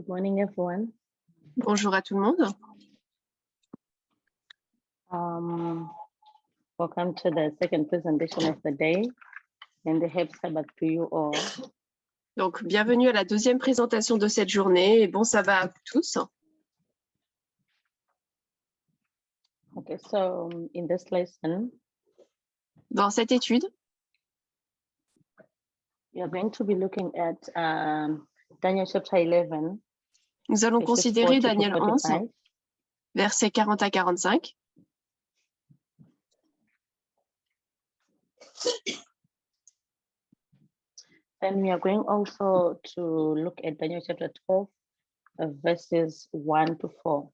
Good morning, everyone. Bonjour à tout le monde. Welcome to the second presentation of the day, and a happy Sabbath to you all. Donc, bienvenue à la deuxième présentation de cette journée et bon sabbat à vous tous. Okay, so in this lesson, Dans cette étude, we are going to be looking at Daniel chapter 11, nous allons verses considérer 40 to Daniel 11, 45. versets 40 à 45. Then we are going also to look at Daniel chapter 12, verses 1 to 4.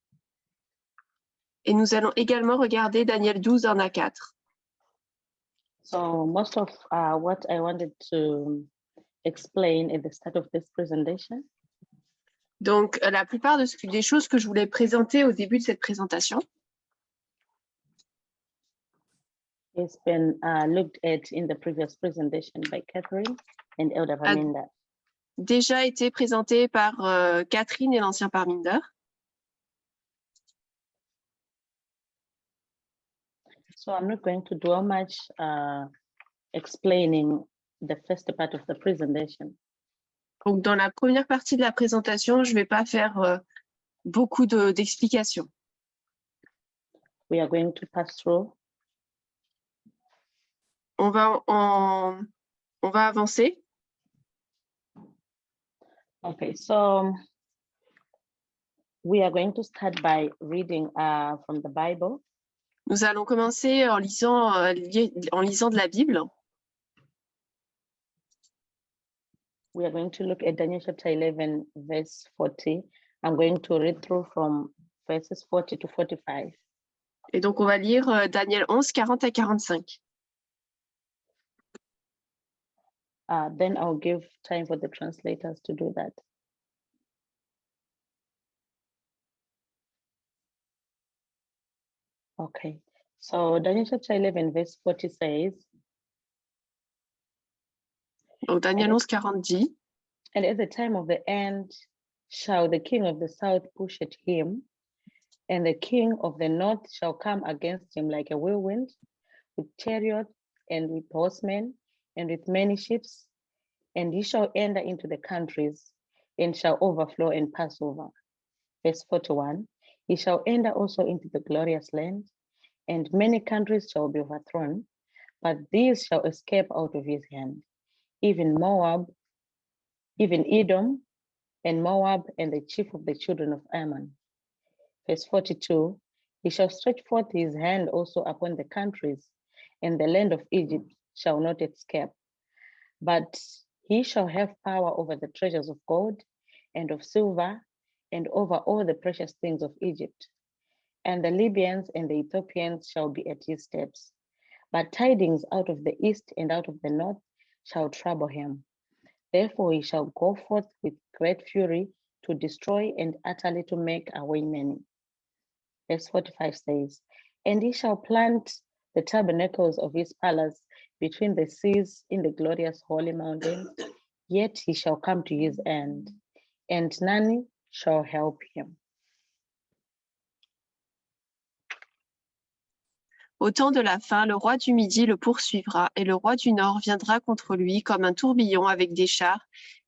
Et nous allons également regarder Daniel 12, 1 à 4. So most of what I wanted to explain at the start of this presentation Donc, la plupart des choses que je voulais présenter au début de cette présentation has been looked at in the previous presentation by Catherine and Elder Paminda. déjà été présentées par Catherine et l'ancien Parminder. So I'm not going to dwell much explaining the first part of the presentation. Donc, dans la première partie de la présentation, je ne vais pas faire beaucoup d'explications. We are going to pass through. On va avancer. Okay, so we are going to start by reading from the Bible. Nous allons commencer en lisant de la Bible. We are going to look at Daniel chapter 11, verse 40. I'm going to read through from verses 40 to 45. Et donc, on va lire Daniel 11, 40 à 45. Then I'll give time for the translators to do that. Okay, so Daniel chapter 11, verse 40 says, Donc, Daniel 11, 40 dit, and at the time of the end shall the king of the south push at him, and the king of the north shall come against him like a whirlwind, with chariots and with horsemen, and with many ships, and he shall enter into the countries, and shall overflow and pass over. Verse 41, he shall enter also into the glorious land, and many countries shall be overthrown, but these shall escape out of his hand, even Moab, even Edom, and Moab, and the chief of the children of Ammon. Verse 42, he shall stretch forth his hand also upon the countries, and the land of Egypt shall not escape. But he shall have power over the treasures of gold and of silver, and over all the precious things of Egypt. And the Libyans and the Ethiopians shall be at his steps. But tidings out of the east and out of the north shall trouble him. Therefore he shall go forth with great fury to destroy and utterly to make away many. Verse 45 says, and he shall plant the tabernacles of his palace between the seas in the glorious holy mountains, yet he shall come to his end, and none shall help him. au temps de la fin, le roi du Midi le poursuivra, et le roi du Nord viendra contre lui comme un tourbillon avec des chars,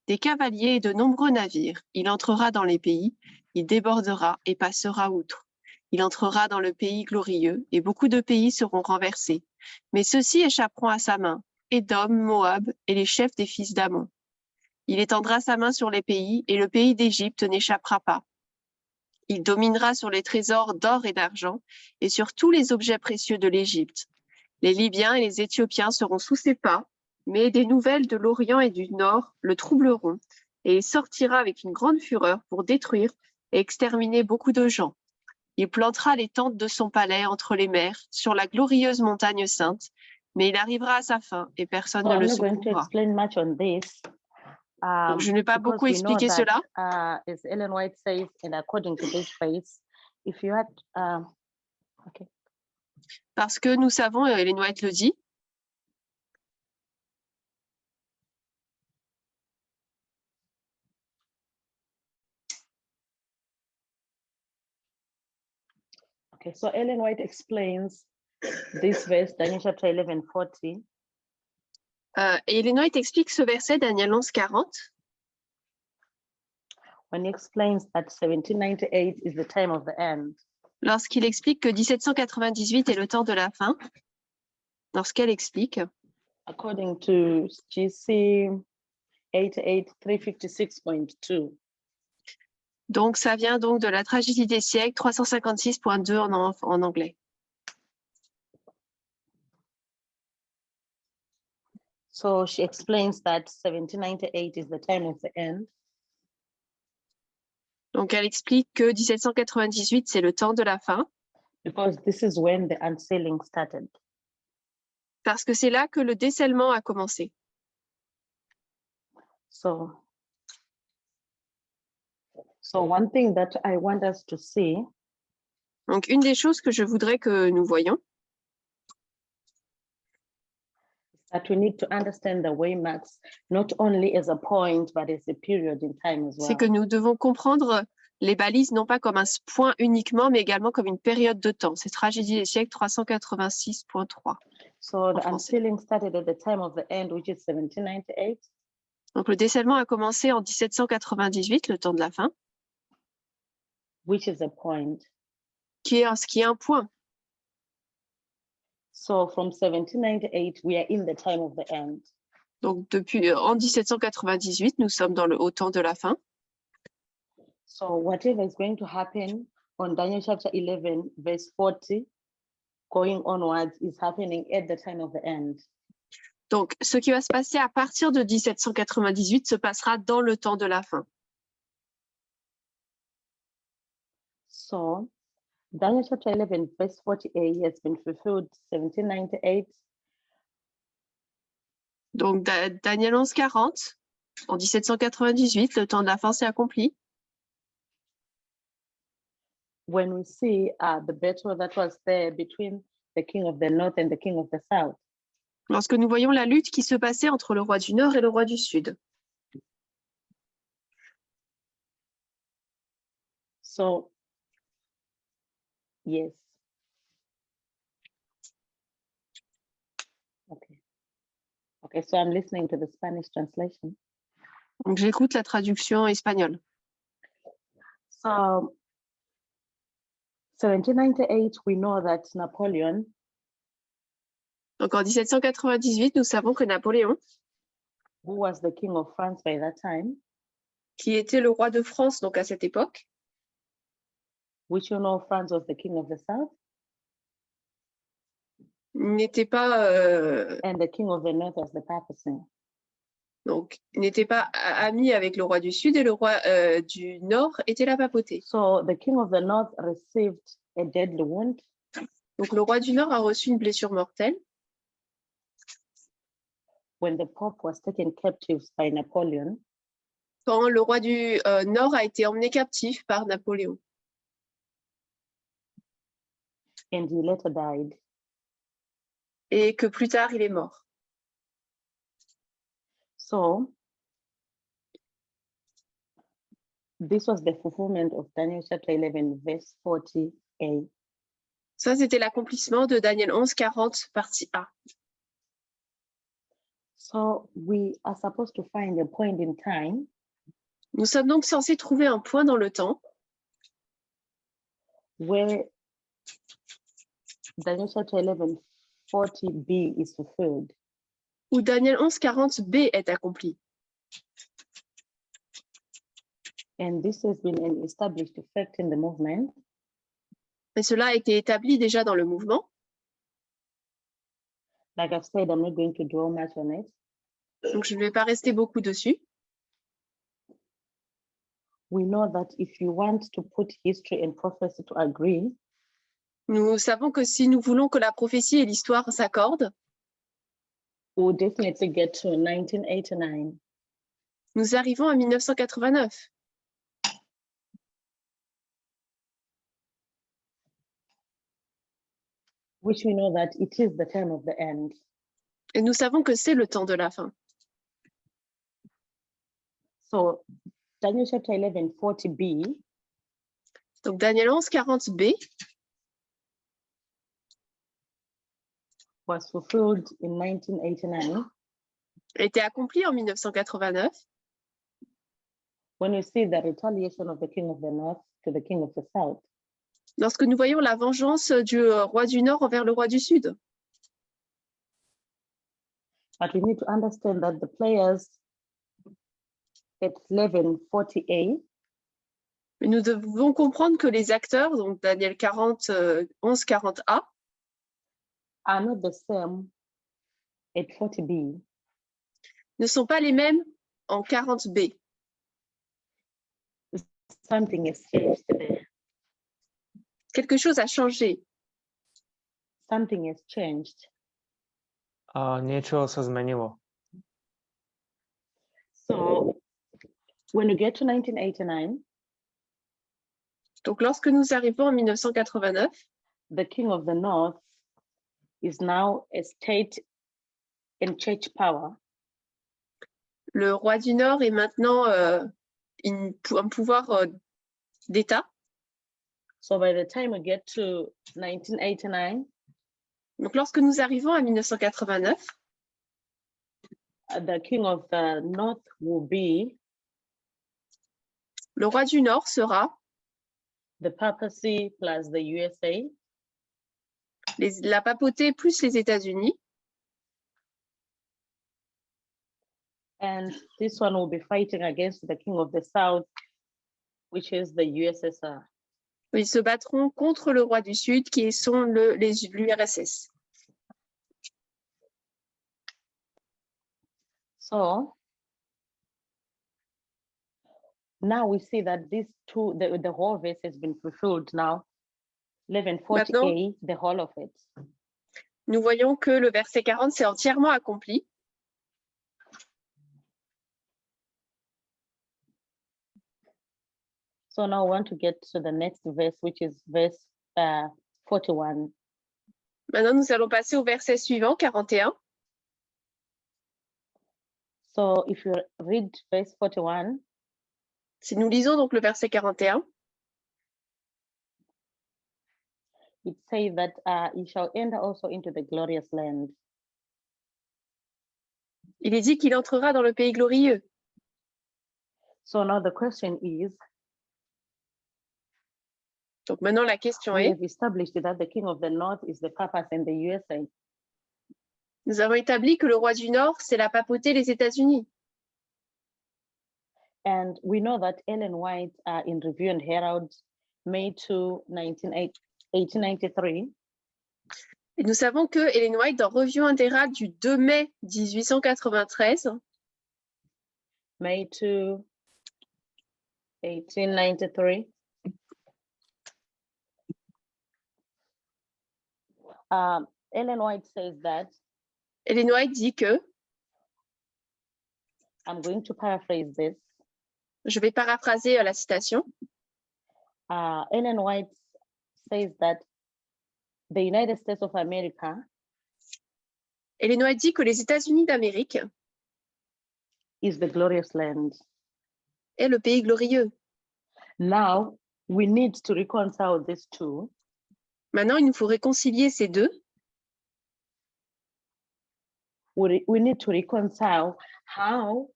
des cavaliers et de nombreux navires. Il entrera dans les pays, il débordera et passera outre. Il entrera dans le pays glorieux, et beaucoup de pays seront renversés. Mais ceux-ci échapperont à sa main, Édom, Moab et les chefs des fils d'Ammon. Il étendra sa main sur les pays, et le pays d'Égypte n'échappera pas. Il dominera sur les trésors d'or et d'argent, et sur tous les objets précieux de l'Égypte. Les Libyens et les Éthiopiens seront sous ses pas, mais des nouvelles de l'Orient et du Nord le troubleront, et il sortira avec une grande fureur pour détruire et exterminer beaucoup de gens. Il plantera les tentes de son palais entre les mers, sur la glorieuse montagne sainte, mais il arrivera à sa fin et personne ne le secourra. Donc, je n'ai pas beaucoup expliqué cela. As Ellen White says, and according to this phrase, if you had, okay. Parce que nous savons, Ellen White le dit, Okay, so Ellen White explains this verse, Daniel chapter 11:40. Et Ellen White explique ce verset, Daniel 11:40, When he explains that 1798 is the time of the end. lorsqu'il explique que 1798 est le temps de la fin, lorsqu'elle explique, According to GC 88356.2. donc ça vient donc de la tragédie des siècles 356.2 en anglais. So she explains that 1798 is the time of the end. Donc elle explique que 1798 c'est le temps de la fin, Because this is when the unsealing started. parce que c'est là que le décèlement a commencé. So one thing that I want us to see Donc une des choses que je voudrais que nous voyions, that we need to understand the waymarks not only as a point but as a period in time as well. c'est que nous devons comprendre les balises non pas comme un point uniquement, mais également comme une période de temps. C'est Tragédie des siècles 386.3. So the français. unsealing started at the time of the end, which is 1798. Donc le décèlement a commencé en 1798, le temps de la fin, Which is a point. qui est un point. So from 1798, we are in the time of the end. Donc depuis en 1798, nous sommes dans le haut temps de la fin. So whatever is going to happen on Daniel chapter 11, verse 40, going onwards, is happening at the time of the end. Donc ce qui va se passer à partir de 1798 se passera dans le temps de la fin. So Daniel chapter 11, verse 40a has been fulfilled 1798. Donc Daniel 11:40, en 1798, le temps de la fin s'est accompli. When we see the battle that was there between the king of the north and the king of the south. Lorsque nous voyons la lutte qui se passait entre le roi du Nord et le roi du Sud. So, yes. Okay. Okay, so I'm listening to the Spanish translation. Donc j'écoute la traduction espagnole. So, 1798, we know that Napoleon, Donc en 1798, nous savons que Napoléon, who was the king of France by that time, qui était le roi de France donc à cette époque, which you know France was the king of the south, n'était pas and the king of the north was the papacy. donc n'était pas ami avec le roi du Sud et le roi du Nord était la papauté. So the king of the north received a deadly wound. Donc le roi du Nord a reçu une blessure mortelle When the Pope was taken captive by Napoleon, quand le roi du Nord a été emmené captif par Napoléon. and he later died. Et que plus tard, il est mort. So this was the fulfillment of Daniel chapter 11, verse 40a. Ça, c'était l'accomplissement de Daniel 11:40, partie A. So we are supposed to find a point in time Nous sommes donc censés trouver un point dans le temps where Daniel chapter 11, 40b is fulfilled. où Daniel 11:40b est accompli. And this has been an established fact in the movement. Et cela a été établi déjà dans le mouvement. Like I've said, I'm not going to dwell much on it. Donc, je ne vais pas rester beaucoup dessus. We know that if you want to put history and prophecy to agree, Nous savons que si nous voulons que la prophétie et l'histoire s'accordent, we'll definitely get to 1989. nous arrivons à 1989. Which we know that it is the time of the end. Et nous savons que c'est le temps de la fin. So Daniel chapter 11, 40b Donc, Daniel 11:40b was fulfilled in 1989. a été accompli en 1989. When you see the retaliation of the king of the north to the king of the south, Lorsque nous voyons la vengeance du roi du Nord envers le roi du Sud. but we need to understand that the players at 1140A Mais nous devons comprendre que les acteurs, donc Daniel 40, 1140A, are not the same at 40B. ne sont pas les mêmes en 40B. Something has changed there. Quelque chose a changé. Something has changed. Нічого се змінило. So when you get to 1989, Donc lorsque nous arrivons en 1989, the king of the north is now a state and church power. le roi du Nord est maintenant un pouvoir d'État. So by the time we get to 1989, Donc lorsque nous arrivons à 1989, the king of the north will be le roi du Nord sera the papacy plus the USA, la papauté plus les États-Unis. and this one will be fighting against the king of the south, which is the USSR. Ils se battront contre le roi du Sud qui sont l'URSS. So now we see that these two, the whole verse has been fulfilled now. 1140A, the whole of it. Nous voyons que le verset 40 s'est entièrement accompli. So now I want to get to the next verse, which is verse 41. Maintenant, nous allons passer au verset suivant, 41. So if you read verse 41, Si nous lisons donc le verset 41, it says that you shall enter also into the glorious land. il est dit qu'il entrera dans le pays glorieux. So now the question is, Donc maintenant, la question we est, have established that the king of the north is the papas and the USA. nous avons établi que le roi du Nord, c'est la papauté les États-Unis. And we know that Ellen White in Review and Herald, May 2, 1893, Et nous savons que Ellen White, dans Revue Intérale du 2 mai 1893, May 2, 1893, Ellen White says that, Ellen White dit que, I'm going to paraphrase this, je vais paraphraser la citation, Ellen White says that the United States of America Ellen White dit que les États-Unis d'Amérique is the glorious land. est le pays glorieux. Now, we need to reconcile these two. Maintenant, il nous faut réconcilier ces deux. We need to reconcile how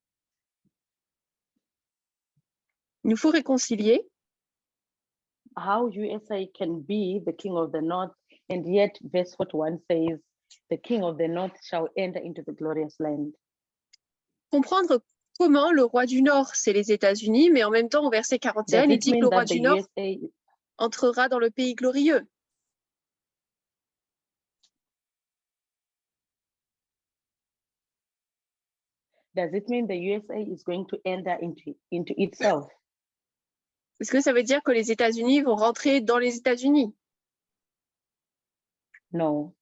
Il nous faut réconcilier USA can be the king of the north, and yet verse 41 says, the king of the north shall enter into the glorious land. comprendre comment le roi du Nord, c'est les États-Unis, mais en même temps, au verset 41, Does il it dit que mean le roi that the du Nord USA, entrera dans le pays glorieux. does it mean the USA is going to enter into itself? Est-ce que ça veut dire que les États-Unis vont rentrer dans les États-Unis? No.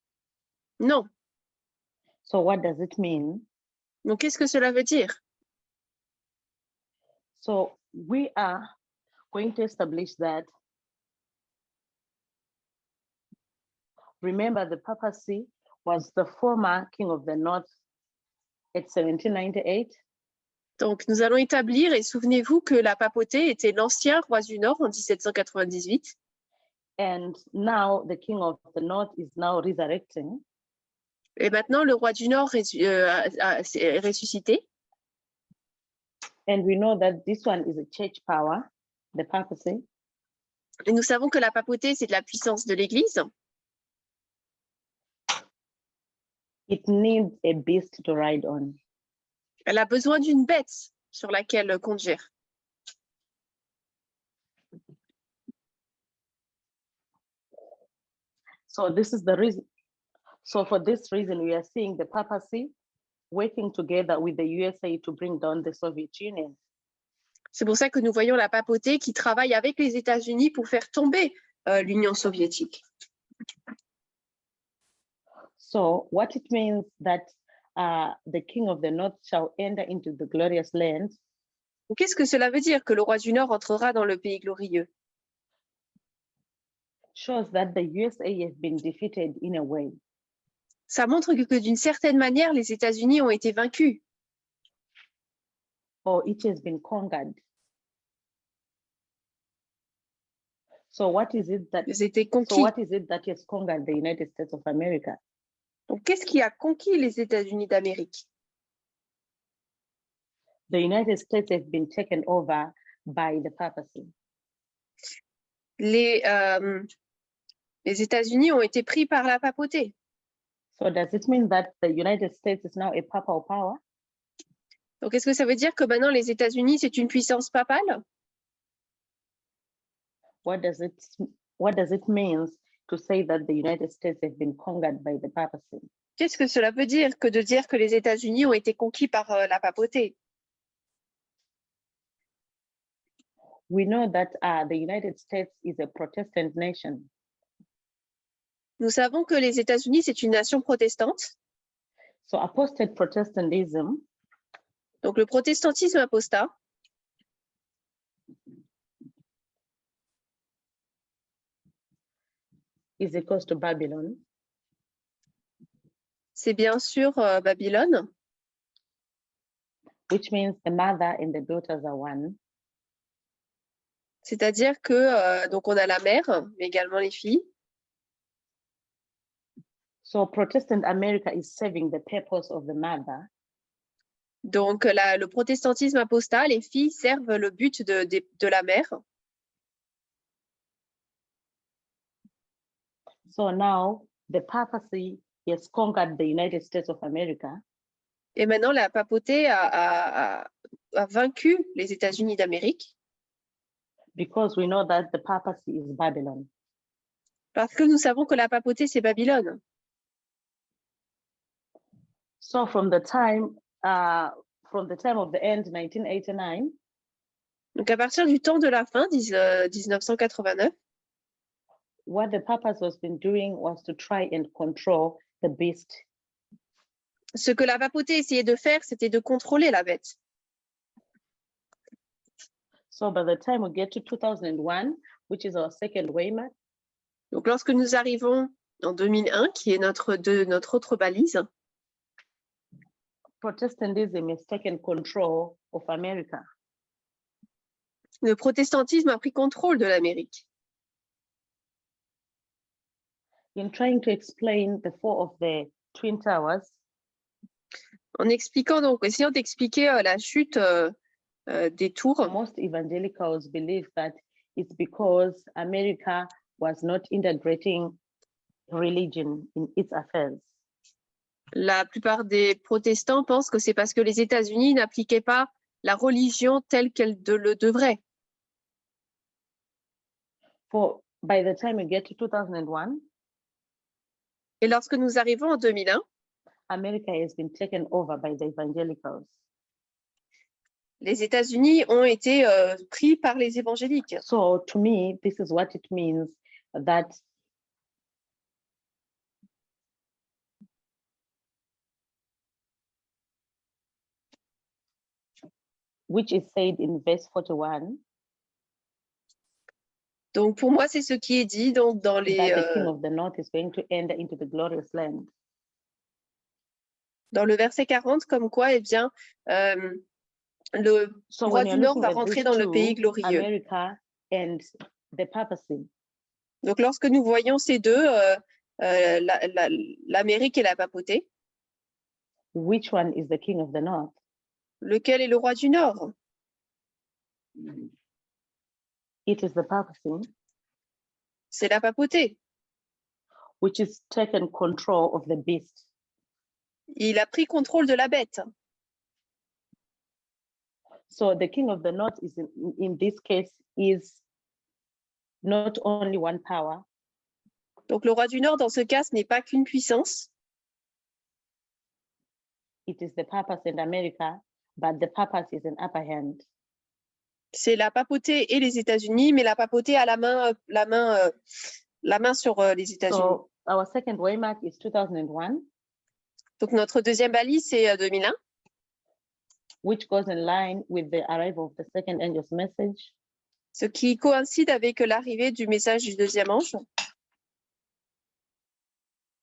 Non. So what does it mean? Donc, qu'est-ce que cela veut dire? So we are going to establish that, remember, the papacy was the former king of the north at 1798. Donc, nous allons établir, et souvenez-vous que la papauté était l'ancien roi du Nord en 1798. And now the king of the north is now resurrecting. Et maintenant, le roi du Nord est ressuscité. And we know that this one is a church power, the papacy. Et nous savons que la papauté, c'est de la puissance de l'Église. It needs a beast to ride on. Elle a besoin d'une bête sur laquelle conduire. So this is the reason. So for this reason, we are seeing the papacy working together with the USA to bring down the Soviet Union. C'est pour ça que nous voyons la papauté qui travaille avec les États-Unis pour faire tomber l'Union soviétique. So what it means that the king of the north shall enter into the glorious land. Qu'est-ce que cela veut dire que le roi du Nord entrera dans le pays glorieux? Shows that the USA has been defeated in a way. Ça montre que d'une certaine manière, les États-Unis ont été vaincus. Or it has been conquered. So what is it that Ils étaient so conquis. what is it that has conquered the United States of America? Donc, qu'est-ce qui a conquis les États-Unis d'Amérique? The United States has been taken over by the papacy. Les États-Unis ont été pris par la papauté. So does it mean that the United States is now a papal power? Donc, est-ce que ça veut dire que maintenant les États-Unis, c'est une puissance papale? What does it mean to say that the United States have been conquered by the papacy? Qu'est-ce que cela veut dire que de dire que les États-Unis ont été conquis par la papauté? We know that the United States is a Protestant nation. Nous savons que les États-Unis, c'est une nation protestante. So apostate Protestantism Donc, le protestantisme apostat, is equals to Babylon. c'est bien sûr Babylone, Which means the mother and the daughters are one. c'est-à-dire que donc on a la mère, mais également les filles. So Protestant America is serving the purpose of the mother. Donc, le protestantisme apostat, les filles servent le but de la mère. So now the papacy has conquered the United States of America. Et maintenant, la papauté a vaincu les États-Unis d'Amérique Because we know that the papacy is Babylon. parce que nous savons que la papauté, c'est Babylone. So from the time of the end, 1989, Donc, à partir du temps de la fin, 1989, what the papacy has been doing was to try and control the beast. ce que la papauté essayait de faire, c'était de contrôler la bête. So by the time we get to 2001, which is our second Weimar, Donc, lorsque nous arrivons en 2001, qui est notre autre balise, Protestantism has taken control of America. le protestantisme a pris contrôle de l'Amérique. In trying to explain the fall of the Twin Towers, En expliquant donc, essayant d'expliquer la chute des tours, most evangelicals believe that it's because America was not integrating religion in its affairs. la plupart des protestants pensent que c'est parce que les États-Unis n'appliquaient pas la religion telle qu'elle le devrait. For by the time we get to 2001, Et lorsque nous arrivons en 2001, America has been taken over by the evangelicals. les États-Unis ont été pris par les évangéliques. So to me, this is what it means that which is said in verse 41, Donc pour moi, c'est ce qui est dit donc, dans that the king le of the north is going to enter into the glorious land. verset 40, comme quoi, eh bien, le So roi when du you're Nord looking va at rentrer these dans le two, pays glorieux. America and the papacy, Donc lorsque nous voyons ces deux, l'Amérique et la papauté. Which one is the king of the north? Lequel est le roi du Nord? It is the papacy, C'est la papauté. which is taken control of the beast. Il a pris contrôle de la bête. So the king of the north is in this case is not only one power, Donc le roi du Nord, dans ce cas, ce n'est pas qu'une puissance, it is the papacy in America, but the papacy is an upper hand. c'est la papauté et les États-Unis, mais la papauté a la main sur les États-Unis. So our second waymark is 2001, Donc notre deuxième balise, c'est 2001, which goes in line with the arrival of the second angel's message. ce qui coïncide avec l'arrivée du message du deuxième ange,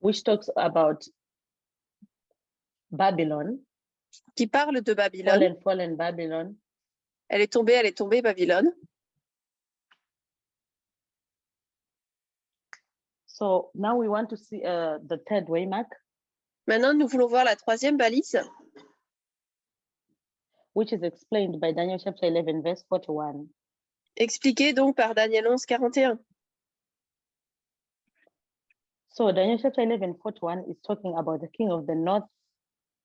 Which talks about Babylon, qui parle de Babylone. fallen Babylon, Elle est tombée, Babylone. So now we want to see the third waymark, Maintenant, nous voulons voir la troisième balise, which is explained by Daniel chapter 11, verse 41. expliquée donc par Daniel 11, 41. So Daniel chapter 11, 41 is talking about the king of the north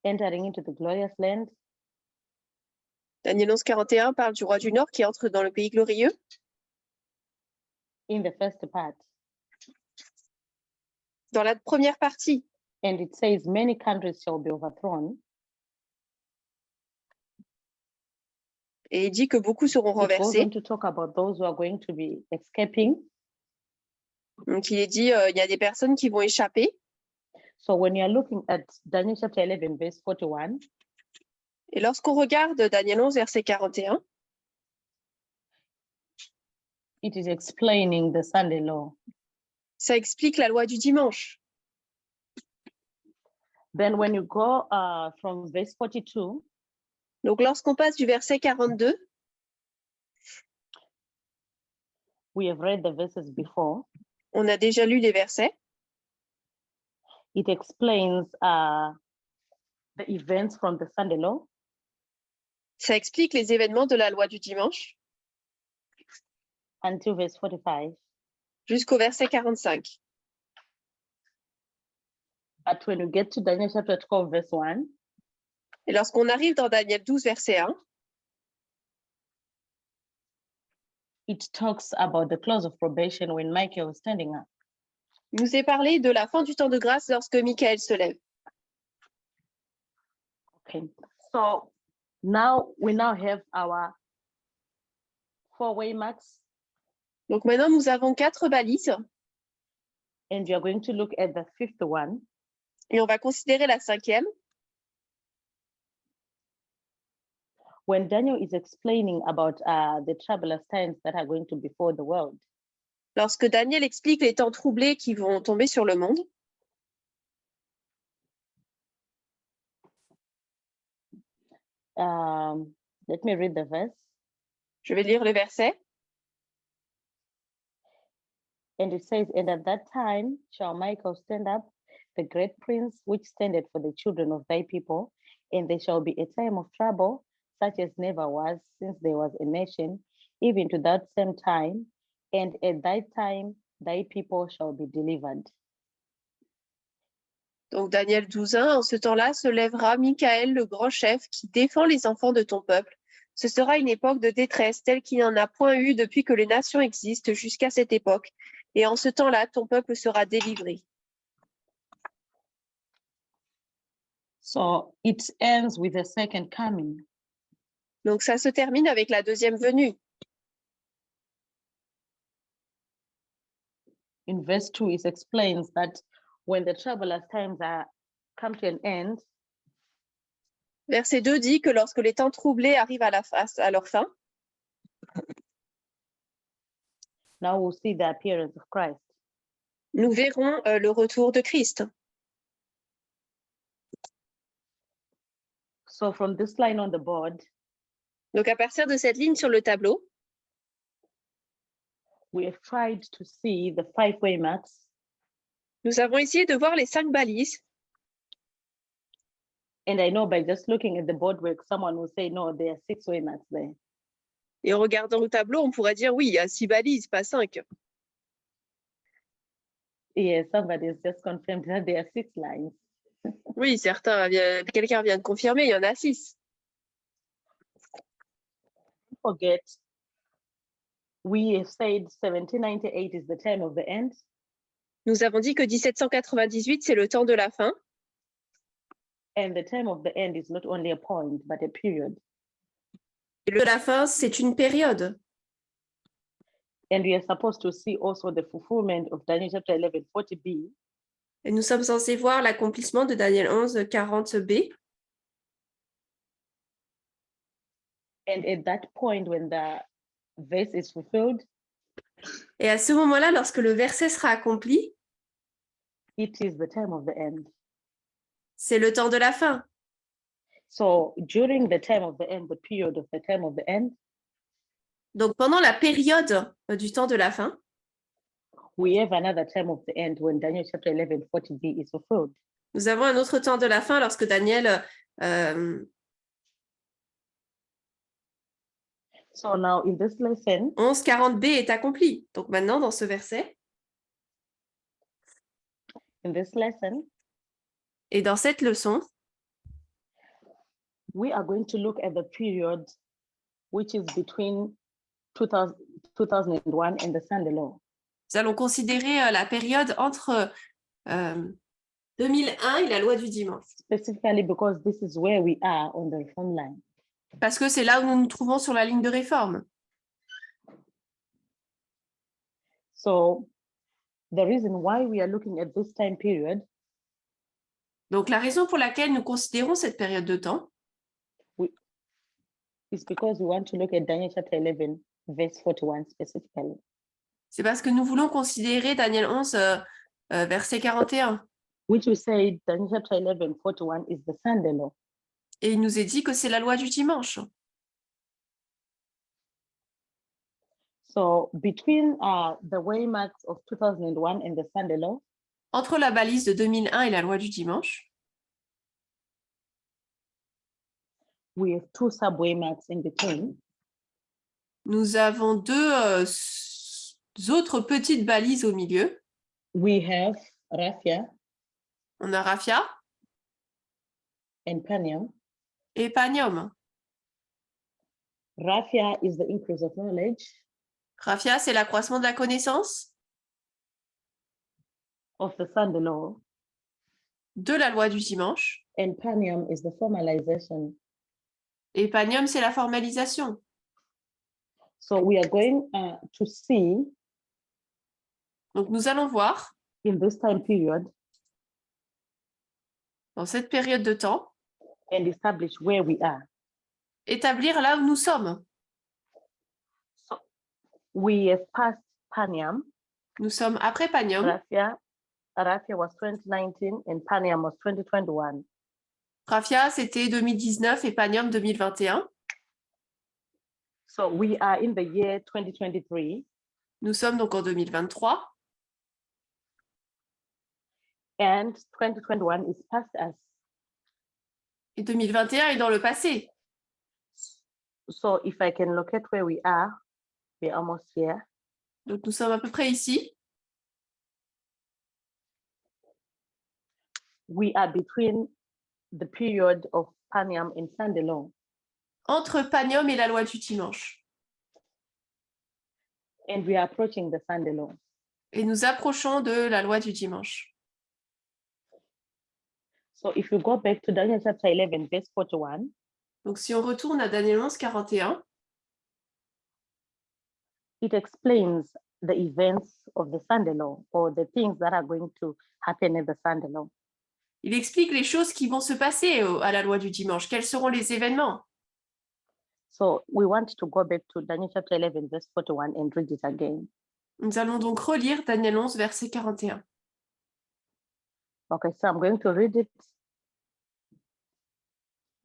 entering into the glorious land. Daniel 11, 41 parle du roi du Nord qui entre dans le pays glorieux. In the first part. Dans la première partie, And it says, many countries shall be overthrown. et il dit que beaucoup seront It goes renversés. on to talk about those who are going to be escaping. Donc il est dit, il y a des personnes qui vont échapper. So when you're looking at Daniel chapter 11, verse 41, Et lorsqu'on regarde Daniel 11, verset 41, it is explaining the Sunday law. ça explique la loi du dimanche. Then when you go from verse 42, Donc lorsqu'on passe du verset 42, we have read the verses before. on a déjà lu les versets. It explains the events from the Sunday law. Ça explique les événements de la loi du dimanche Until verse 45. jusqu'au verset 45. But when you get to Daniel chapter 12, verse 1, Et lorsqu'on arrive dans Daniel 12, verset 1, it talks about the close of probation when Michael was standing up. il nous est parlé de la fin du temps de grâce lorsque Michael se lève. Okay. So now we have our 4 waymarks, Donc maintenant, nous avons 4 balises and we are going to look at the 5th one. et on va considérer la 5e. When Daniel is explaining about the troublous times that are going to befall the world, Lorsque Daniel explique les temps troublés qui vont tomber sur le monde, let me read the verse. je vais lire le verset. And it says, and at that time shall Michael stand up, the great prince, which standeth for the children of thy people, and there shall be a time of trouble, such as never was since there was a nation, even to that same time. And at that time, thy people shall be delivered. Donc Daniel 12:1, en ce temps-là se lèvera Michael, le grand chef, qui défend les enfants de ton peuple. Ce sera une époque de détresse telle qu'il n'y en a point eu depuis que les nations existent jusqu'à cette époque. Et en ce temps-là, ton peuple sera délivré. So it ends with the second coming. Donc ça se termine avec la deuxième venue. In verse 2, it explains that when the troublous times come to an end, Verset 2 dit que lorsque les temps troublés arrivent à leur fin, now we'll see the appearance of Christ. nous verrons le retour de Christ. So from this line on the board, Donc à partir de cette ligne sur le tableau, we have tried to see the 5 waymarks Nous avons essayé de voir les 5 balises. And I know by just looking at the boardwork, someone will say, no, there are 6 waymarks there. Et en regardant le tableau, on pourrait dire oui, il y a 6 balises, pas 5. Yeah, somebody has just confirmed that there are 6 lines. Oui, quelqu'un vient de confirmer, il y en a 6. Forget, we have said 1798 is the time of the end. Nous avons dit que 1798, c'est le temps de la fin. And the time of the end is not only a point, but a period. Et le de la fin, c'est une période. And we are supposed to see also the fulfillment of Daniel chapter 11, 40b. Et nous sommes censés voir l'accomplissement de Daniel 11, 40b. And at that point, when the verse is fulfilled, Et à ce moment-là, lorsque le verset sera accompli, it is the time of the end. c'est le temps de la fin. So during the time of the end, the period of the time of the end, Donc, pendant la période du temps de la fin, we have another time of the end when Daniel chapter 11, 40b is fulfilled. nous avons un autre temps de la fin lorsque Daniel So now in this lesson, 11, 40b est accompli. Donc maintenant, dans ce verset, et dans cette leçon, we are going to look at the period which is between 2001 and the Sunday law. nous allons considérer la période entre 2001 et la loi du dimanche. Specifically because this is where we are on the reform line. Parce que c'est là où nous nous trouvons sur la ligne de réforme. So the reason why we are looking at this time period Donc la raison pour laquelle nous considérons cette période de temps, is because we want to look at Daniel chapter 11, verse 41 specifically. c'est parce que nous voulons considérer Daniel 11, verset 41. Which we say Daniel chapter 11, 41 is the Sunday law. Et il nous est dit que c'est la loi du dimanche. So between the waymarks of 2001 and the Sunday law, Entre la balise de 2001 et la loi du dimanche, we have 2 sub-waymarks in between. nous avons deux autres petites balises au milieu. We have Raphia On a Raphia and Panium. et Panium. Raphia is the increase of knowledge. Raphia, c'est l'accroissement de la connaissance Of the Sunday law. de la loi du dimanche. And Panium is the formalization. Et Panium, c'est la formalisation. So we are going to see Donc, nous allons voir, in this time period dans cette période de temps, and establish where we are. établir là où nous sommes. So we have passed Panium. Nous sommes après Panium. Raphia was 2019 and Panium was 2021. Raphia, c'était 2019 et Panium 2021. So we are in the year 2023. Nous sommes donc en 2023. And 2021 is past us. Et 2021 est dans le passé. So if I can locate where we are, we're almost here. Donc, nous sommes à peu près ici. We are between the period of Panium and Sunday law. Entre Panium et la loi du dimanche. And we are approaching the Sunday law. Et nous approchons de la loi du dimanche. So if you go back to Daniel chapter 11, verse 41, Donc, si on retourne à Daniel 11, 41, it explains the events of the Sunday law or the things that are going to happen at the Sunday law. il explique les choses qui vont se passer à la loi du dimanche. Quels seront les événements? So we want to go back to Daniel chapter 11, verse 41 and read it again. Nous allons donc relire Daniel 11, verset 41. Okay, so I'm going to read it.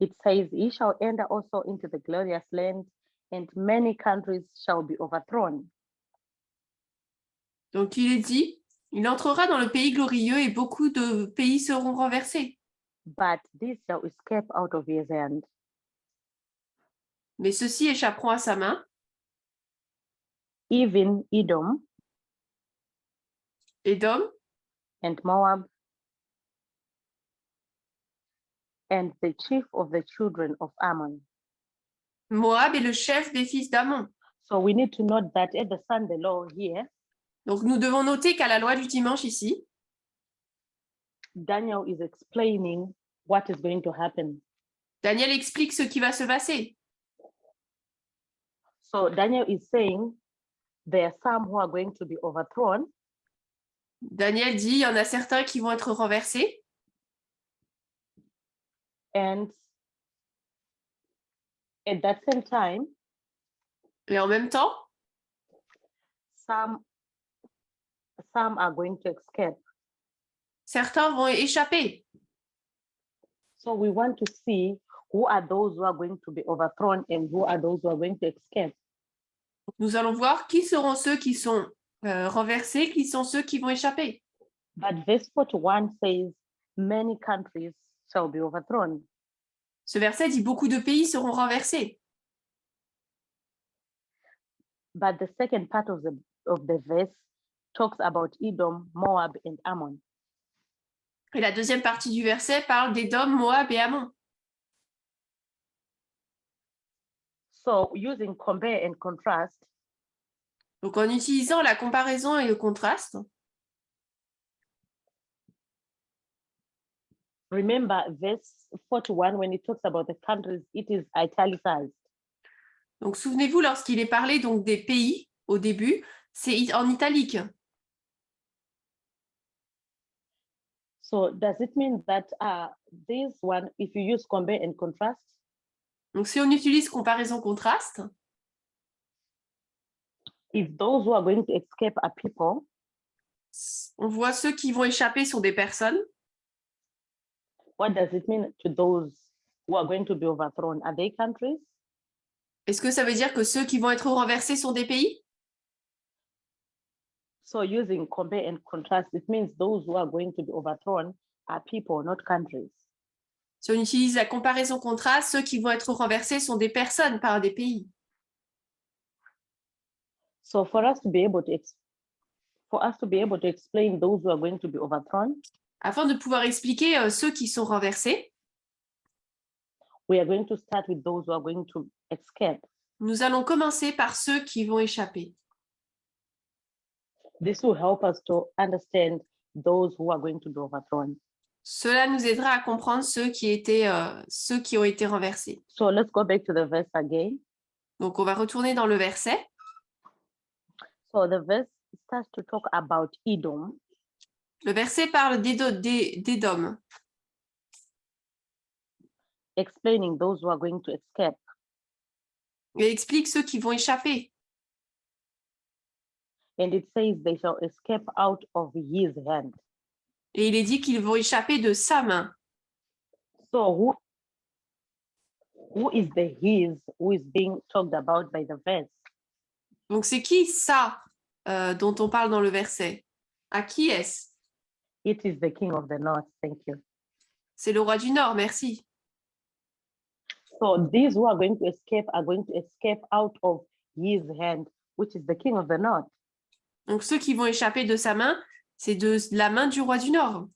It says, "Ye shall enter also into the glorious land, and many countries shall be overthrown." Donc, il est dit, Il entrera dans le pays glorieux et beaucoup de pays seront renversés. but this shall escape out of his hand. Mais ceux-ci échapperont à sa main, Even Edom Édom, and Moab and the chief of the children of Ammon. Moab et le chef des fils d'Ammon. So we need to note that at the Sunday law here, Donc nous devons noter qu'à la loi du dimanche ici, Daniel is explaining what is going to happen. Daniel explique ce qui va se passer. So Daniel is saying there are some who are going to be overthrown, Daniel dit, il y en a certains qui vont être renversés, and at that same time, et en même temps, some are going to escape. certains vont échapper. So we want to see who are those who are going to be overthrown and who are those who are going to escape. Nous allons voir qui seront ceux qui sont renversés, qui sont ceux qui vont échapper. But verse 41 says, many countries shall be overthrown. Ce verset dit beaucoup de pays seront renversés. But the second part of the verse talks about Edom, Moab, and Ammon. Et la deuxième partie du verset parle d'Édom, Moab et Ammon. So using compare and contrast, Donc en utilisant la comparaison et le contraste, remember verse 41, when it talks about the countries, it is italicized. donc souvenez-vous lorsqu'il est parlé donc des pays au début, c'est en italique. So does it mean that this one, if you use compare and contrast, Donc si on utilise comparaison-contraste, if those who are going to escape are people, on voit ceux qui vont échapper sont des personnes. what does it mean to those who are going to be overthrown? Are they countries? Est-ce que ça veut dire que ceux qui vont être renversés sont des pays? So using compare and contrast, it means those who are going to be overthrown are people, not countries. Si on utilise la comparaison-contraste, ceux qui vont être renversés sont des personnes, pas des pays. So for us to be able to explain those who are going to be overthrown, Afin de pouvoir expliquer ceux qui sont renversés, we are going to start with those who are going to escape. nous allons commencer par ceux qui vont échapper. This will help us to understand those who are going to be overthrown. Cela nous aidera à comprendre ceux qui ont été renversés. So let's go back to the verse again. Donc on va retourner dans le verset. So the verse starts to talk about Edom. Le verset parle d'Édom, Explaining those who are going to escape. et explique ceux qui vont échapper. And it says they shall escape out of his hand. Et il est dit qu'ils vont échapper de sa main. So who is the his who is being talked about by the verse? Donc c'est qui ça dont on parle dans le verset? À qui est-ce? It is the king of the north. Thank you. C'est le roi du Nord, merci. So these who are going to escape out of his hand, which is the king of the north. Donc ceux qui vont échapper de sa main, c'est de la main du roi du Nord.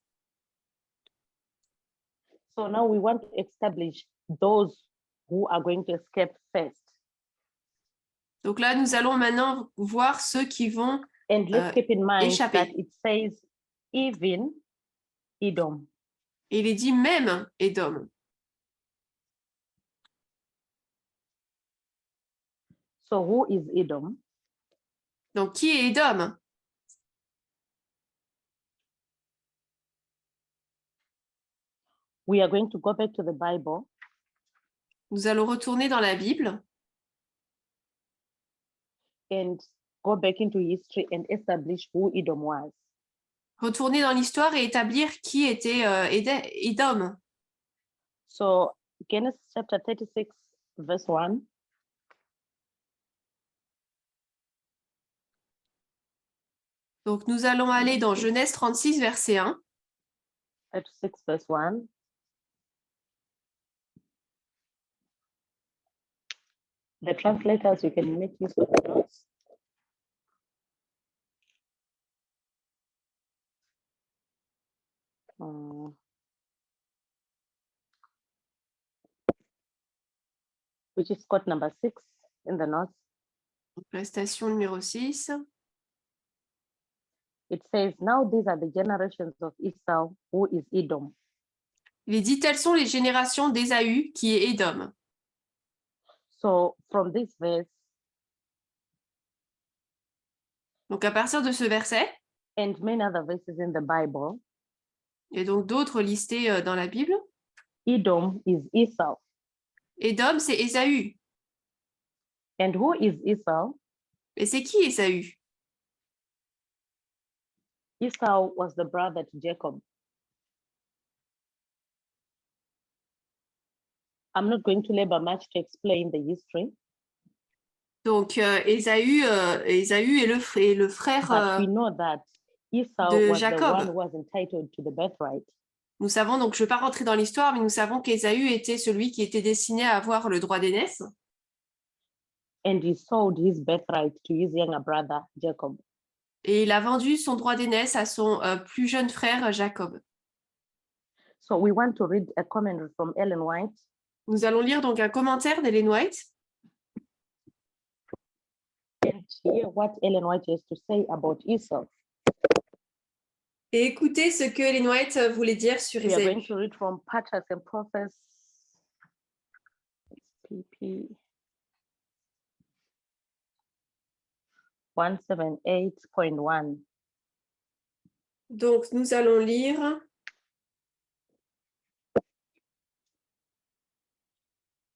So now we want to establish those who are going to escape first. Donc là, nous allons maintenant voir ceux qui vont And let's keep in mind échapper. that it says even Edom. Et il est dit même Édom. So who is Edom? Donc qui est Édom? We are going to go back to the Bible Nous allons retourner dans la Bible and go back into history and establish who Edom was. retourner dans l'histoire et établir qui était Édom. So Genesis chapter 36, verse 1. Donc, nous allons aller dans Genèse 36, verset 1. 36 verse 1. The translators, you can make use of the notes. Which is quote number 6 in the notes. Donc, la station numéro 6. It says, now these are the generations of Esau, who is Edom. Il est dit, telles sont les générations d'Ésaü, qui est Édom. So from this verse, Donc, à partir de ce verset, and many other verses in the Bible, et donc d'autres listés dans la Bible, Edom is Esau. Édom, c'est Ésaü. And who is Esau? Et c'est qui Ésaü? Esau was the brother to Jacob. I'm not going to labor much to explain the history, Donc, Ésaü est le frère. but we know that Esau de was the Jacob. one who was entitled to the birthright. Nous savons, donc je ne vais pas rentrer dans l'histoire, mais nous savons qu'Ésaü était celui qui était destiné à avoir le droit d'aînesse. And he sold his birthright to his younger brother, Jacob. Et il a vendu son droit d'aînesse à son plus jeune frère, Jacob. So we want to read a comment from Ellen White. Nous allons lire donc un commentaire d'Ellen White And hear what Ellen White has to say about Esau. et écouter ce que Ellen White voulait dire sur We are Ésaü. going to read from Patriarchs and Prophets, PP 178.1. Donc, nous allons lire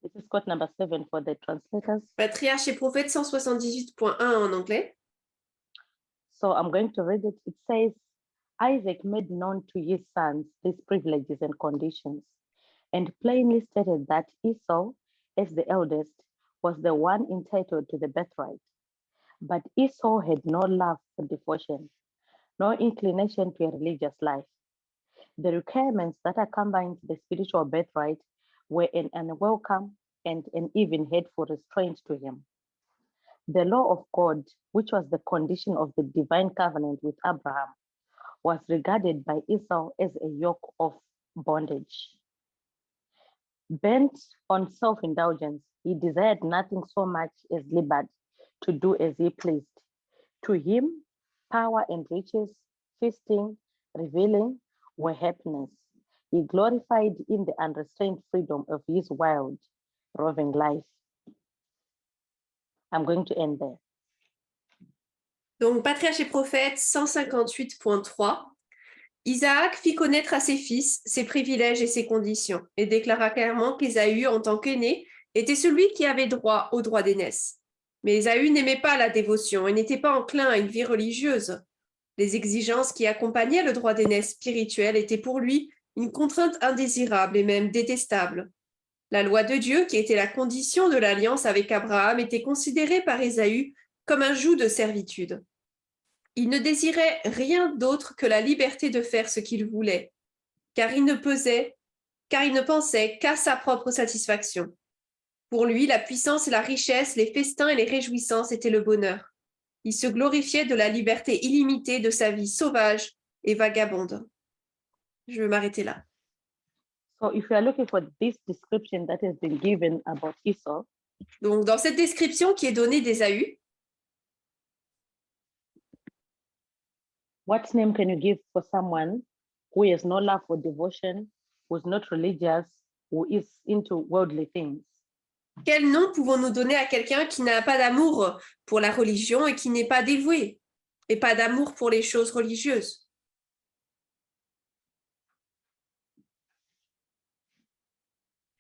This is quote number 7 for the translators. Patriarches et prophètes 178.1 en anglais. So I'm going to read it. It says, Isaac made known to his sons these privileges and conditions, and plainly stated that Esau, as the eldest, was the one entitled to the birthright. But Esau had no love for devotion, no inclination to a religious life. The requirements that accompanied the spiritual birthright were an unwelcome and an even hateful restraint to him. The law of God, which was the condition of the divine covenant with Abraham, was regarded by Esau as a yoke of bondage. Bent on self-indulgence, he desired nothing so much as liberty to do as he pleased. To him, power and riches, feasting, reveling were happiness. He glorified in the unrestrained freedom of his wild, roving life. I'm going to end there. Donc, Patriarches et prophètes 158.3. Isaac fit connaître à ses fils ses privilèges et ses conditions, et déclara clairement qu'Ésaü, en tant qu'aîné, était celui qui avait droit au droit d'aînesse. Mais Ésaü n'aimait pas la dévotion et n'était pas enclin à une vie religieuse. Les exigences qui accompagnaient le droit d'aînesse spirituel étaient pour lui une contrainte indésirable et même détestable. La loi de Dieu, qui était la condition de l'alliance avec Abraham, était considérée par Ésaü comme un joug de servitude. Il ne désirait rien d'autre que la liberté de faire ce qu'il voulait, car il ne pensait qu'à sa propre satisfaction. Pour lui, la puissance et la richesse, les festins et les réjouissances étaient le bonheur. Il se glorifiait de la liberté illimitée de sa vie sauvage et vagabonde. Je vais m'arrêter là. So if you are looking for this description that has been given about Esau, Donc, dans cette description qui est donnée d'Ésaü, what name can you give for someone who has no love for devotion, who is not religious, who is into worldly things? quel nom pouvons-nous donner à quelqu'un qui n'a pas d'amour pour la religion et qui n'est pas dévoué, et pas d'amour pour les choses religieuses?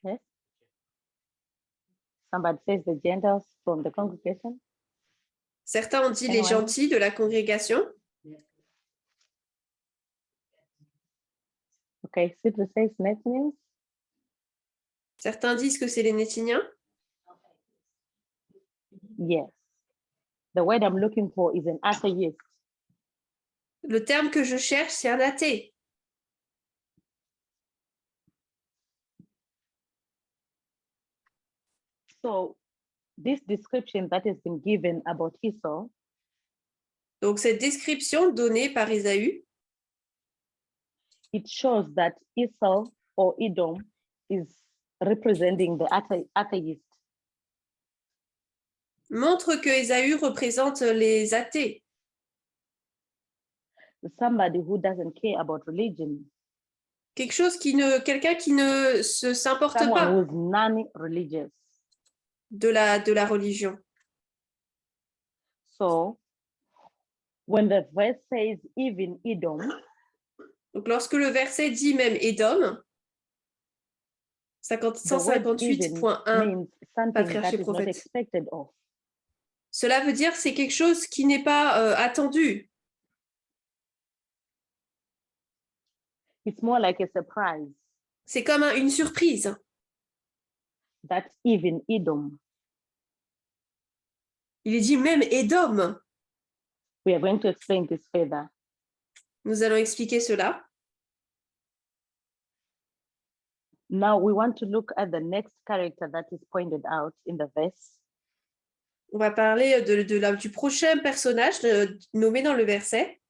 Yes. Somebody says the Gentiles from the congregation. Certains ont dit les Anyone? gentils de la congrégation. Okay, Sidra says Nethians. Certains disent que c'est les Nétiniens. Yes. The word I'm looking for is an atheist. Le terme que je cherche, c'est un athée. So this description that has been given about Esau Donc, cette description donnée par Ésaü, it shows that Esau or Edom is representing the atheist, montre que Ésaü représente les athées, somebody who doesn't care about religion, quelqu'un qui ne s'importe someone pas who is non-religious. de la religion. So when the verse says even Edom, Donc, lorsque le verset dit même Édom, the word even 158.1, means something that Patriarche et is not prophète. expected of. Cela veut dire c'est quelque chose qui n'est pas attendu. It's more like a surprise C'est comme une surprise. that even Edom. Il est dit même Édom. We are going to explain this further. Nous allons expliquer cela. Now we want to look at the next character that is pointed out in the verse. On va parler du prochain personnage nommé dans le verset.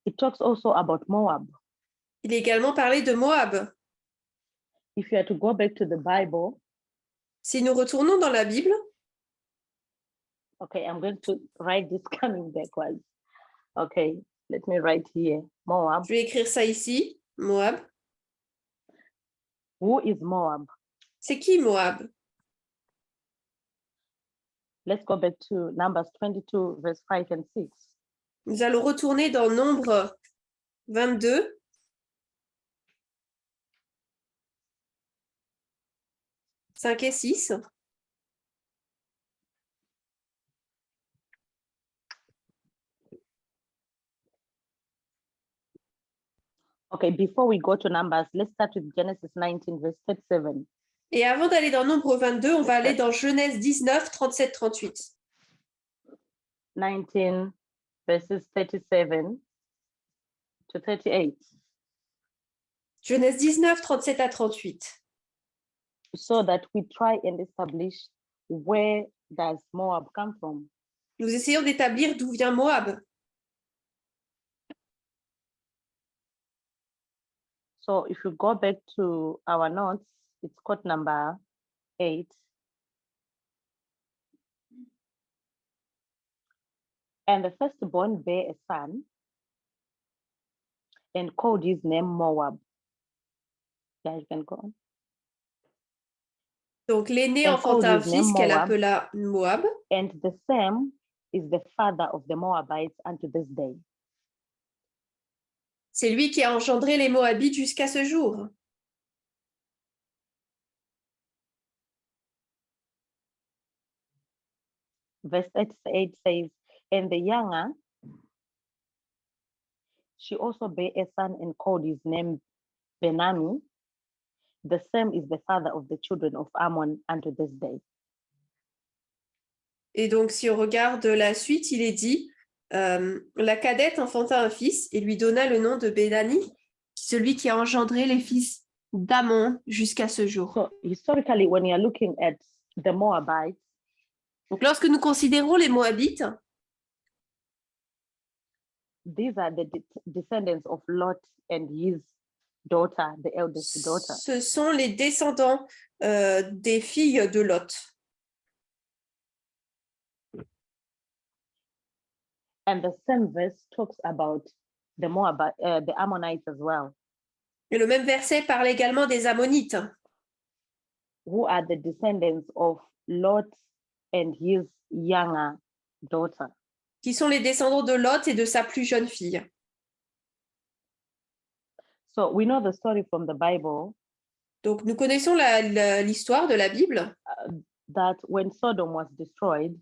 It talks also about Moab. Il est également parlé de Moab. If you are to go back to the Bible, Si nous retournons dans la Bible, okay, I'm going to write this coming backwards. Okay, let me write here Moab. je vais écrire ça ici, Moab. Who is Moab? C'est qui Moab? Let's go back to Numbers 22, verse 5 and 6. Nous allons retourner dans Nombre 22. « 5 et 6. Okay, before we go to Numbers, let's start with Genesis 19, verse 37. Et avant d'aller dans Nombre 22, on va aller dans Genèse 19, 37, 38. 19, verses 37 to 38. Genèse 19, 37 à 38. So that we try and establish where does Moab come from. Nous essayons d'établir d'où vient Moab. So if you go back to our notes, it's quote number 8. And the firstborn bare a son and called his name Moab. Yeah, you can go on. Donc l'aîné And enfanta un called his name fils qu'elle Moab. appela Moab. And the same is the father of the Moabites unto this day. C'est lui qui a engendré les Moabites jusqu'à ce jour. Verse 38 says, and the younger, she also bare a son and called his name Benami. The same is the father of the children of Ammon unto this day. Et donc, si on regarde la suite, il est dit, la cadette enfanta un fils et lui donna le nom de Bédani, celui qui a engendré les fils d'Ammon jusqu'à ce jour. So historically, when you are looking at the Moabites, Donc, lorsque nous considérons les Moabites, these are the descendants of Lot and his daughter, the eldest daughter. ce sont les descendants des filles de Lot. And the same verse talks about the Moabite, the Ammonites as well, Et le même verset parle également des Ammonites, who are the descendants of Lot and his younger daughter. qui sont les descendants de Lot et de sa plus jeune fille. So we know the story from the Bible Donc, nous connaissons l'histoire de la Bible. that when Sodom was destroyed,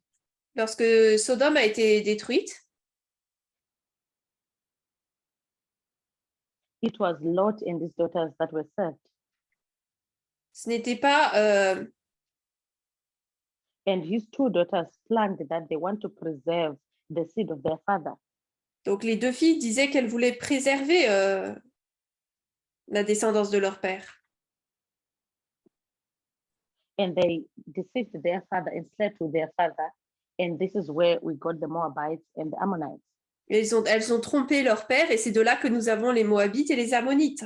Lorsque Sodome a été détruite, it was Lot and his daughters that were saved. ce n'était pas And his two daughters planned that they want to preserve the seed of their father. Donc les deux filles disaient qu'elles voulaient préserver la descendance de leur père. And they deceived their father and slept with their father. And this is where we got the Moabites and the Ammonites. Et elles ont trompé leur père, et c'est de là que nous avons les Moabites et les Ammonites.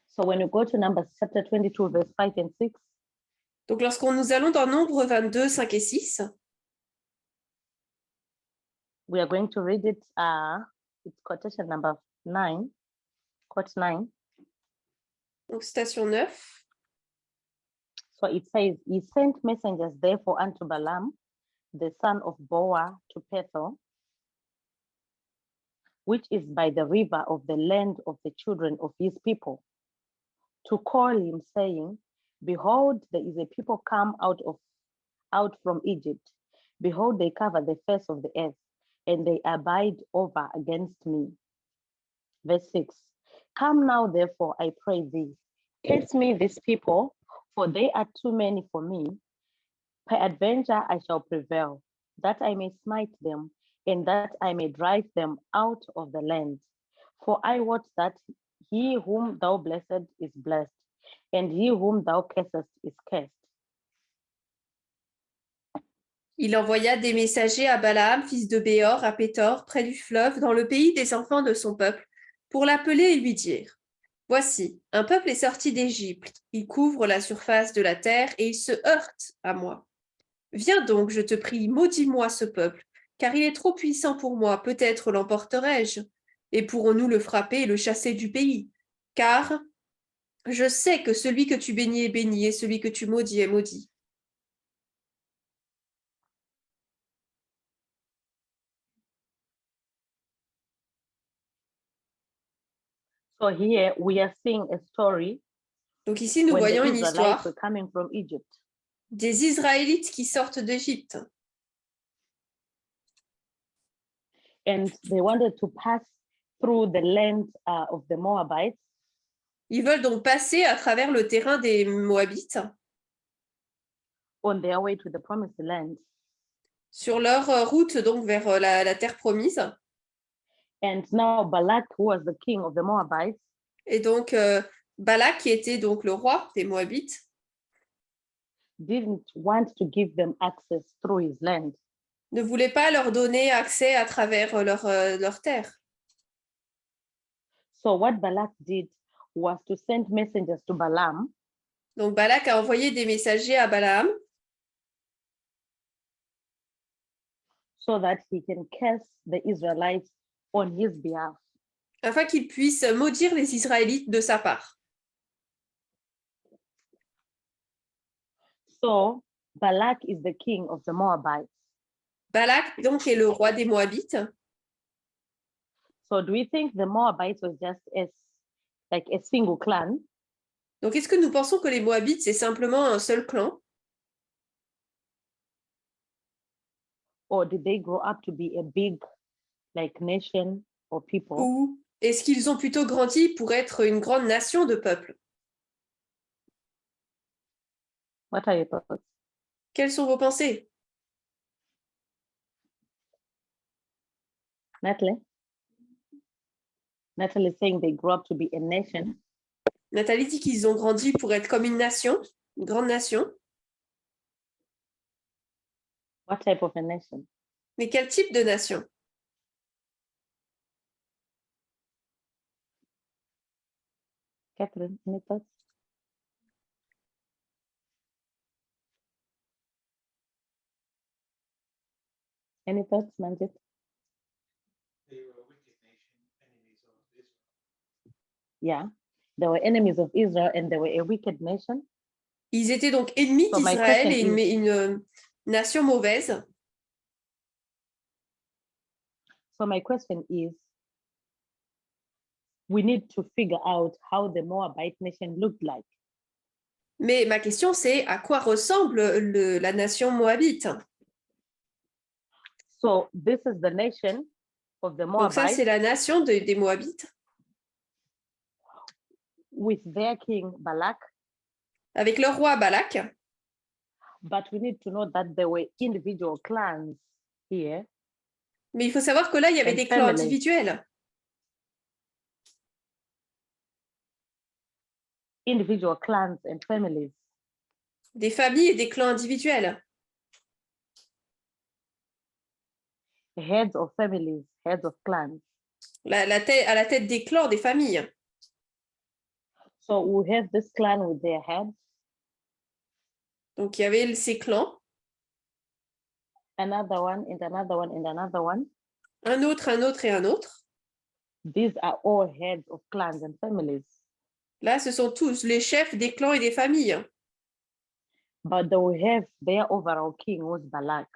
So when we go to Numbers chapter 22, verse 5 and 6, Donc lorsqu'on nous allons dans Nombre 22, 5 et 6, we are going to read it. It's quotation number 9, quote 9. donc citation 9, So it says, he sent messengers therefore unto Balaam, the son of Boa, to Pethel, which is by the river of the land of the children of his people, to call him, saying, behold, there is a people come out from Egypt. Behold, they cover the face of the earth, and they abide over against me. Verse 6. Come now, therefore, I pray thee, cast me these people, for they are too many for me. Peradventure I shall prevail, that I may smite them, and that I may drive them out of the land. For I wot that he whom thou blessed is blessed, and he whom thou cursest is cursed. il envoya des messagers à Balaam, fils de Béor, à Pétor, près du fleuve, dans le pays des enfants de son peuple, pour l'appeler et lui dire, voici, un peuple est sorti d'Égypte, il couvre la surface de la terre et il se heurte à moi. Viens donc, je te prie, maudis-moi ce peuple, car il est trop puissant pour moi, peut-être l'emporterai-je, et pourrons-nous le frapper et le chasser du pays, car je sais que celui que tu bénis est béni, et celui que tu maudis est maudit. So here we are seeing a story Donc ici, nous when the voyons une Israelites histoire were coming from Egypt. des Israélites qui sortent d'Égypte. And they wanted to pass through the land of the Moabites. Ils veulent donc passer à travers le terrain des Moabites On their way to the promised land. sur leur route donc vers la terre promise. And now Balak, who was the king of the Moabites, Et donc Balak, qui était donc le roi des Moabites, didn't want to give them access through his land. ne voulait pas leur donner accès à travers leur terre. So what Balak did was to send messengers to Balaam Donc Balak a envoyé des messagers à Balaam so that he can curse the Israelites on his behalf. afin qu'il puisse maudire les Israélites de sa part. So Balak is the king of the Moabites. Balak donc est le roi des Moabites. So do we think the Moabites was just like a single clan? Donc est-ce que nous pensons que les Moabites c'est simplement un seul clan? Or did they grow up to be a big like nation or people? Ou est-ce qu'ils ont plutôt grandi pour être une grande nation de peuples? What are your thoughts? Quelles sont vos pensées? Natalie? Natalie is saying they grew up to be a nation. Nathalie dit qu'ils ont grandi pour être comme une nation, une grande nation. What type of a nation? Mais quel type de nation? Catherine, any thoughts? Any thoughts, Manjit? They were a wicked nation, enemies of Israel. Yeah, they were enemies of Israel and they were a wicked nation. Ils étaient donc ennemis So my d'Israël et question une nation mauvaise. So my question is, we need to figure out how the Moabite nation looked like. Mais ma question c'est à quoi ressemble la nation moabite? So this is the nation of the Donc ça Moabites c'est la nation des Moabites with their king Balak, avec leur roi Balak. But we need to know that there were individual clans here. Mais il faut savoir que là, il y avait And des clans families. individuels. Individual clans and families. Des familles et des clans individuels. Heads of families, heads of clans. À la tête des clans, des familles. So we have this clan with their heads, Donc, il y avait ces clans, another one and another one and another one. un autre et un autre. These are all heads of clans and families. Là, ce sont tous les chefs des clans et des familles. But they will have their overall king was Balak.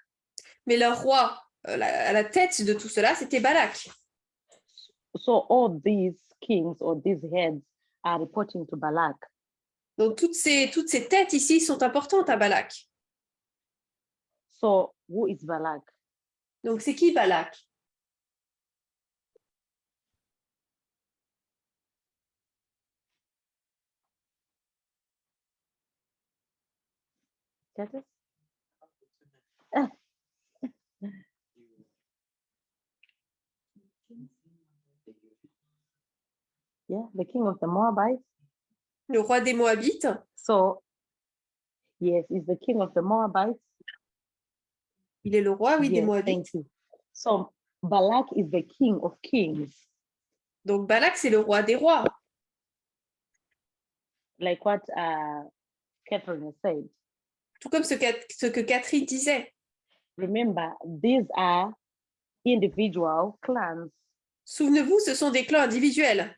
Mais leur roi, à la tête de tout cela, c'était Balak. So all these kings or these heads are reporting to Balak. Donc, toutes ces têtes ici sont importantes à Balak. So who is Balak? Donc, c'est qui Balak? That is- Yeah, the king of the Moabites. Le roi des Moabites. So yes, is the king of the Moabites. Il est le roi, oui, des Yes, Moabites. thank you. So Balak is the king of kings, Donc, Balak, c'est le roi des rois. like what Catherine has said. Tout comme ce que Catherine disait. Remember, these are individual clans Souvenez-vous, ce sont des clans individuels,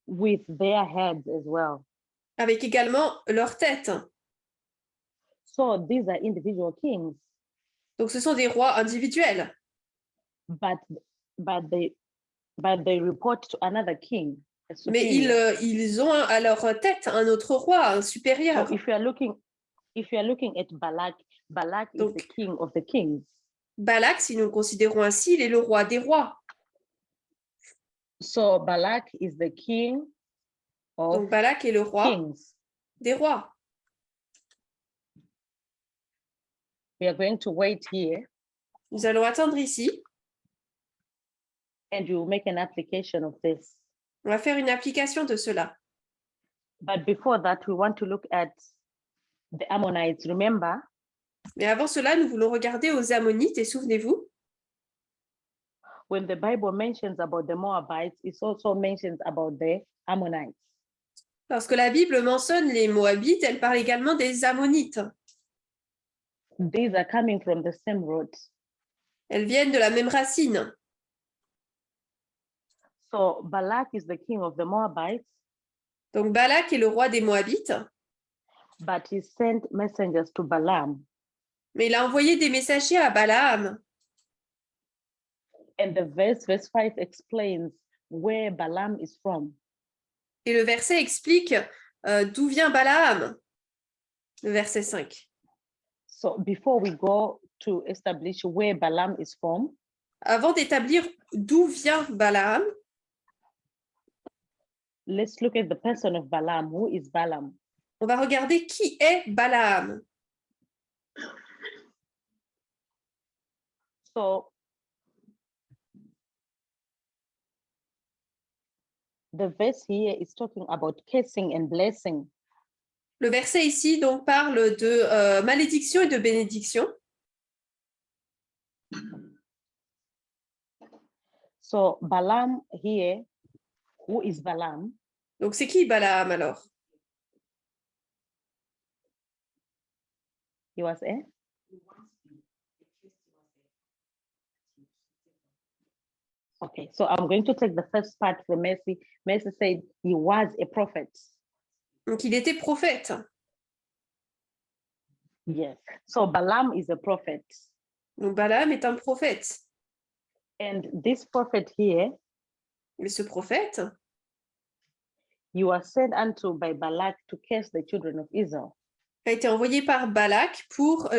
with their heads as well. avec également leur tête. So these are individual kings, Donc, ce sont des rois individuels. but they report to another king. a Mais superior. ils ont à leur tête un autre roi, un supérieur. So if you are looking at Balak, Balak is Donc- the king of the kings. Balak, si nous le considérons ainsi, il est le roi des rois. So Balak is the king of Donc, Balak est le roi kings. des rois. We are going to wait here Nous allons attendre ici. and you will make an application of this. On va faire une application de cela. But before that, we want to look at the Ammonites. Remember, Mais avant cela, nous voulons regarder aux Ammonites et souvenez-vous, when the Bible mentions about the Moabites, it also mentions about the Ammonites. lorsque la Bible mentionne les Moabites, elle parle également des Ammonites. These are coming from the same root. Elles viennent de la même racine. So Balak is the king of the Moabites, Donc Balak est le roi des Moabites, but he sent messengers to Balaam. mais il a envoyé des messagers à Balaam. And the verse 5 explains where Balaam is from. Et le verset explique d'où vient Balaam. Le verset 5. So before we go to establish where Balaam is from, Avant d'établir d'où vient Balaam, let's look at the person of Balaam. Who is Balaam? on va regarder qui est Balaam. So the verse here is talking about cursing and blessing. Le verset ici donc parle de malédiction et de bénédiction. So Balaam here, who is Balaam? Donc c'est qui Balaam alors? He was a Okay, so I'm going to take the first part from Mercy. Mercy said he was a prophet. Donc il était prophète. Yes. So Balaam is a prophet. Donc Balaam est un prophète. And this prophet here, Mais ce prophète, he was sent unto by Balak to curse the children of Israel. a été envoyé par Balak pour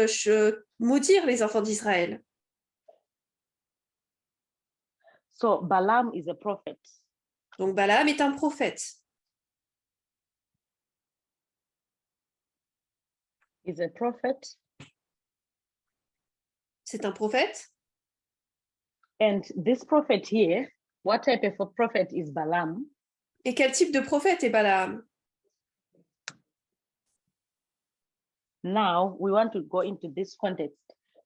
maudire les enfants d'Israël. So Balaam is a prophet. Donc Balaam est un prophète. is a prophet. C'est un prophète. And this prophet here, what type of a prophet is Balaam? Et quel type de prophète est Balaam? Now we want to go into this context.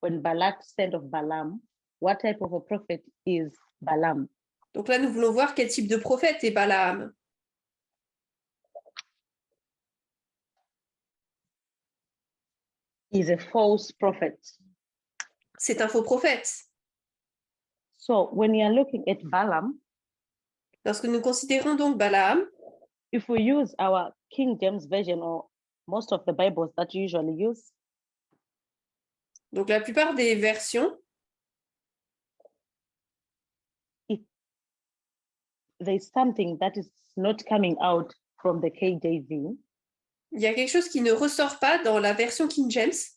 When Balak sent of Balaam, what type of a prophet is Balaam? Donc là, nous voulons voir quel type de prophète est Balaam. He's a false prophet. C'est un faux prophète. So when you are looking at Balaam, Lorsque nous considérons donc Balaam, if we use our King James Version or most of the Bibles that you usually use, donc la plupart des versions, there's something that is not coming out from the KJV. il y a quelque chose qui ne ressort pas dans la version King James.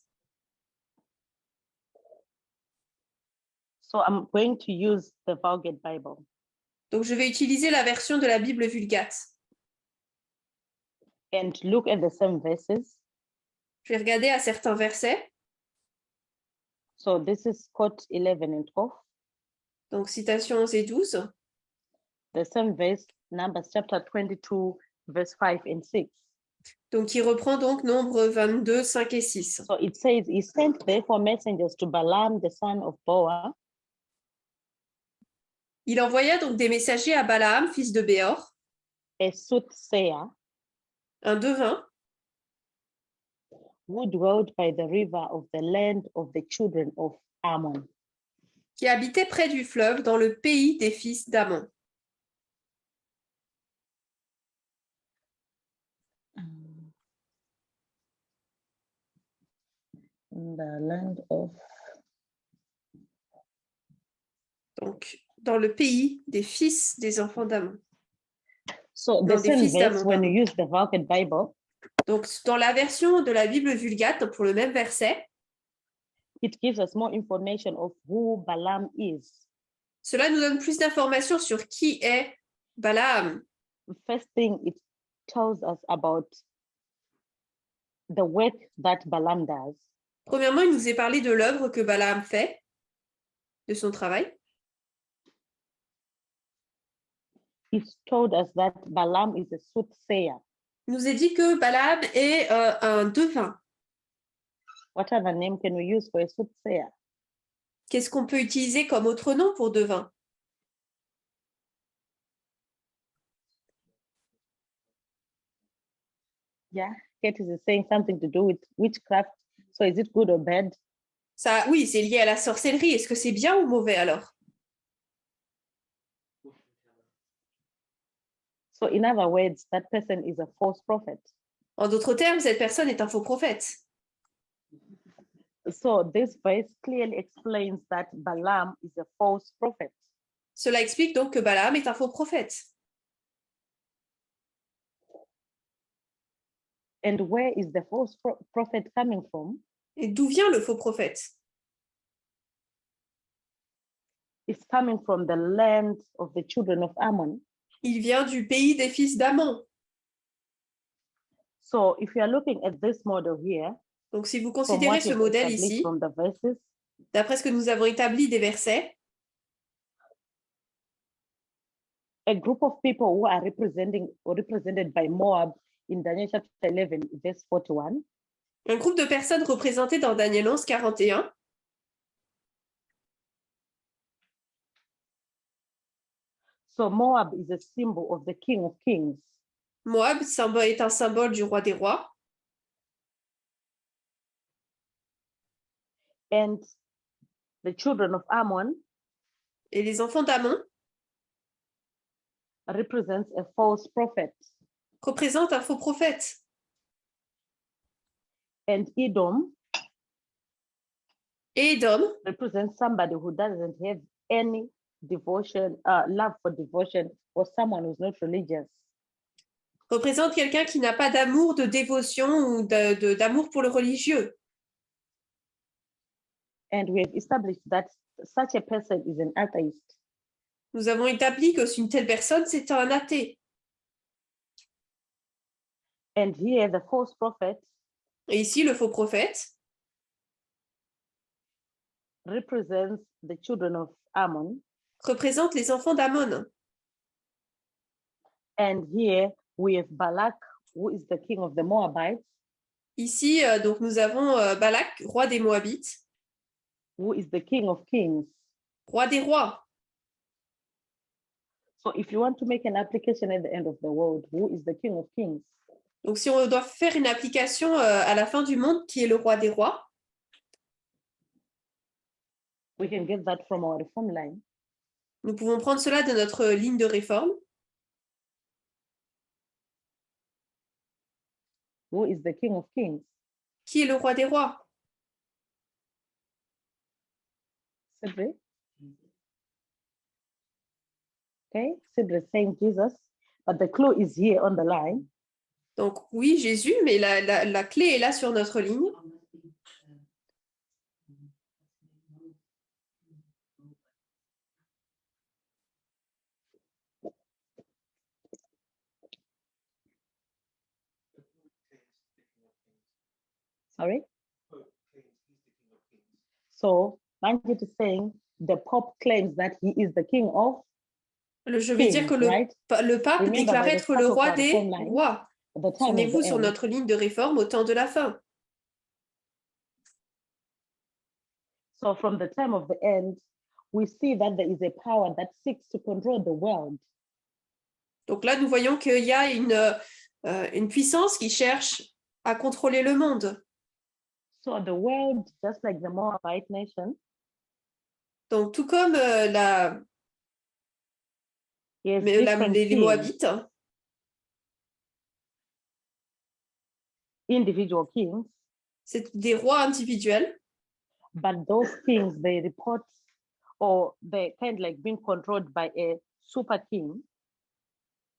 So I'm going to use the Vulgate Bible. Donc je vais utiliser la version de la Bible Vulgate. And look at the same verses. Je vais regarder à certains versets. So this is quote 11 and 12. Donc citation 11 et 12. The same verse, Numbers chapter 22, verse 5 and 6. Donc qui reprend donc Nombre 22, 5 et 6. So it says, he sent therefore messengers to Balaam, the son of Boa, Il envoya donc des messagers à Balaam, fils de Béor, a soothsayer, un devin, who dwelled by the river of the land of the children of Ammon. qui habitait près du fleuve dans le pays des fils d'Ammon. In the land of, Donc dans le pays des fils des enfants d'Ammon. so No, the the same fils verse, d'Ammon, when pardon. you use the Vulgate Bible, Donc dans la version de la Bible Vulgate, pour le même verset, it gives us more information of who Balaam is. cela nous donne plus d'informations sur qui est Balaam. First thing, it tells us about the work that Balaam does. Premièrement, il nous est parlé de l'œuvre que Balaam fait, de son travail. It told us that Balaam is a soothsayer. Il nous est dit que Balaam est un devin. What other name can we use for a soothsayer? Qu'est-ce qu'on peut utiliser comme autre nom pour devin? Yeah, Kate is saying something to do with witchcraft. So is it good or bad? Ça, oui, c'est lié à la sorcellerie. Est-ce que c'est bien ou mauvais alors? So in other words, that person is a false prophet. En d'autres termes, cette personne est un faux prophète. So this verse clearly explains that Balaam is a false prophet. Cela explique donc que Balaam est un faux prophète. And where is the false prophet coming from? Et d'où vient le faux prophète? It's coming from the land of the children of Ammon. Il vient du pays des fils d'Ammon. So if you are looking at this model here, Donc si vous from considérez what ce we've modèle established ici, from the verses, d'après ce que nous avons établi des versets, a group of people who are represented by Moab in Daniel chapter 11, verse 41, un groupe de personnes représentées dans Daniel 11, 41, so Moab is a symbol of the King of Kings. Moab est un symbole du roi des rois. And the children of Ammon Et les enfants d'Ammon represents a false prophet. représentent un faux prophète. And Edom Et Édom represents somebody who doesn't have any devotion, love for devotion, or someone who's not religious. représente quelqu'un qui n'a pas d'amour, de dévotion ou d'amour pour le religieux. And we have established that such a person is an atheist. Nous avons établi que une telle personne, c'est un athée. And here the false prophet Et ici, le faux prophète represents the children of Ammon. représente les enfants d'Ammon. And here we have Balak, who is the king of the Moabites, Ici, donc, nous avons Balak, roi des Moabites, who is the king of kings. roi des rois. So if you want to make an application at the end of the world, who is the king of kings? Donc, si on doit faire une application à la fin du monde, qui est le roi des rois, We can get that from our reform line. nous pouvons prendre cela de notre ligne de réforme. Who is the king of kings? Qui est le roi des rois? Cedric? Okay, Cedric is saying Jesus, but the clue is here on the line. Donc oui, Jésus, mais la clé est là sur notre ligne. Sorry? Pope claims he's the King of Kings. So Manjit is saying the Pope claims that he is the king of Je vais dire kings, que right? le pape Remember, déclarait by the être le start of roi our des reform line, rois. At the time of Souvenez-vous the sur end. notre ligne de réforme au temps de la fin. So from the time of the end, we see that there is a power that seeks to control the world. Donc là, nous voyons qu'il y a une puissance qui cherche à contrôler le monde. So the world, just like the Moabite nation, Donc tout comme has different les kings, Moabites, individual kings, c'est des rois individuels, but those kings, they report or they kind of like being controlled by a super king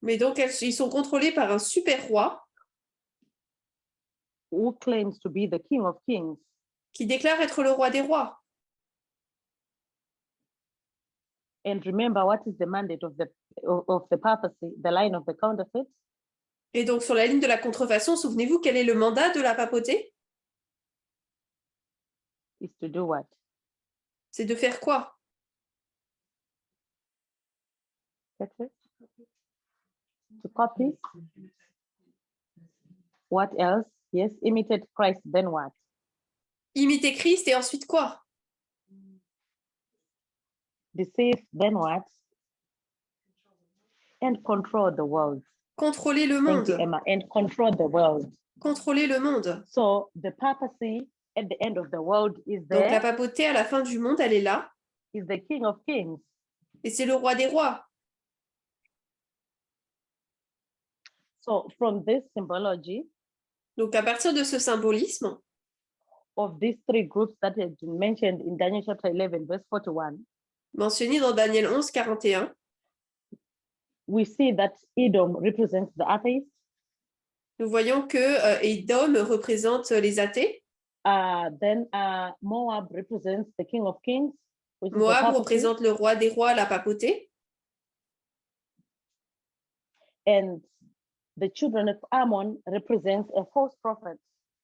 mais donc ils sont contrôlés par un super roi who claims to be the king of kings. qui déclare être le roi des rois. And remember, what is the mandate of the papacy, the line of the counterfeit? Et donc sur la ligne de la contrefaçon, souvenez-vous quel est le mandat de la papauté? Is to do what? C'est de faire quoi? That's it? To copy. What else? Yes, imitate Christ, then what? Imiter Christ et ensuite quoi? Deceive, then what? And control the world. Contrôler le Thank you, monde. Emma. And control the world. Contrôler le monde. So the papacy at the end of the world is Donc la there, papauté à la fin du monde, elle est là. is the King of Kings. Et c'est le roi des rois. So from this symbology Donc à partir de ce symbolisme, of these three groups that have been mentioned in Daniel chapter 11, verse 41, mentionné dans Daniel 11, 41, we see that Edom represents the atheists, nous voyons que Édom représente les athées, then Moab represents the King of Kings, which is the Moab papacy, représente le roi des rois, la papauté, and the children of Ammon represents a false prophet.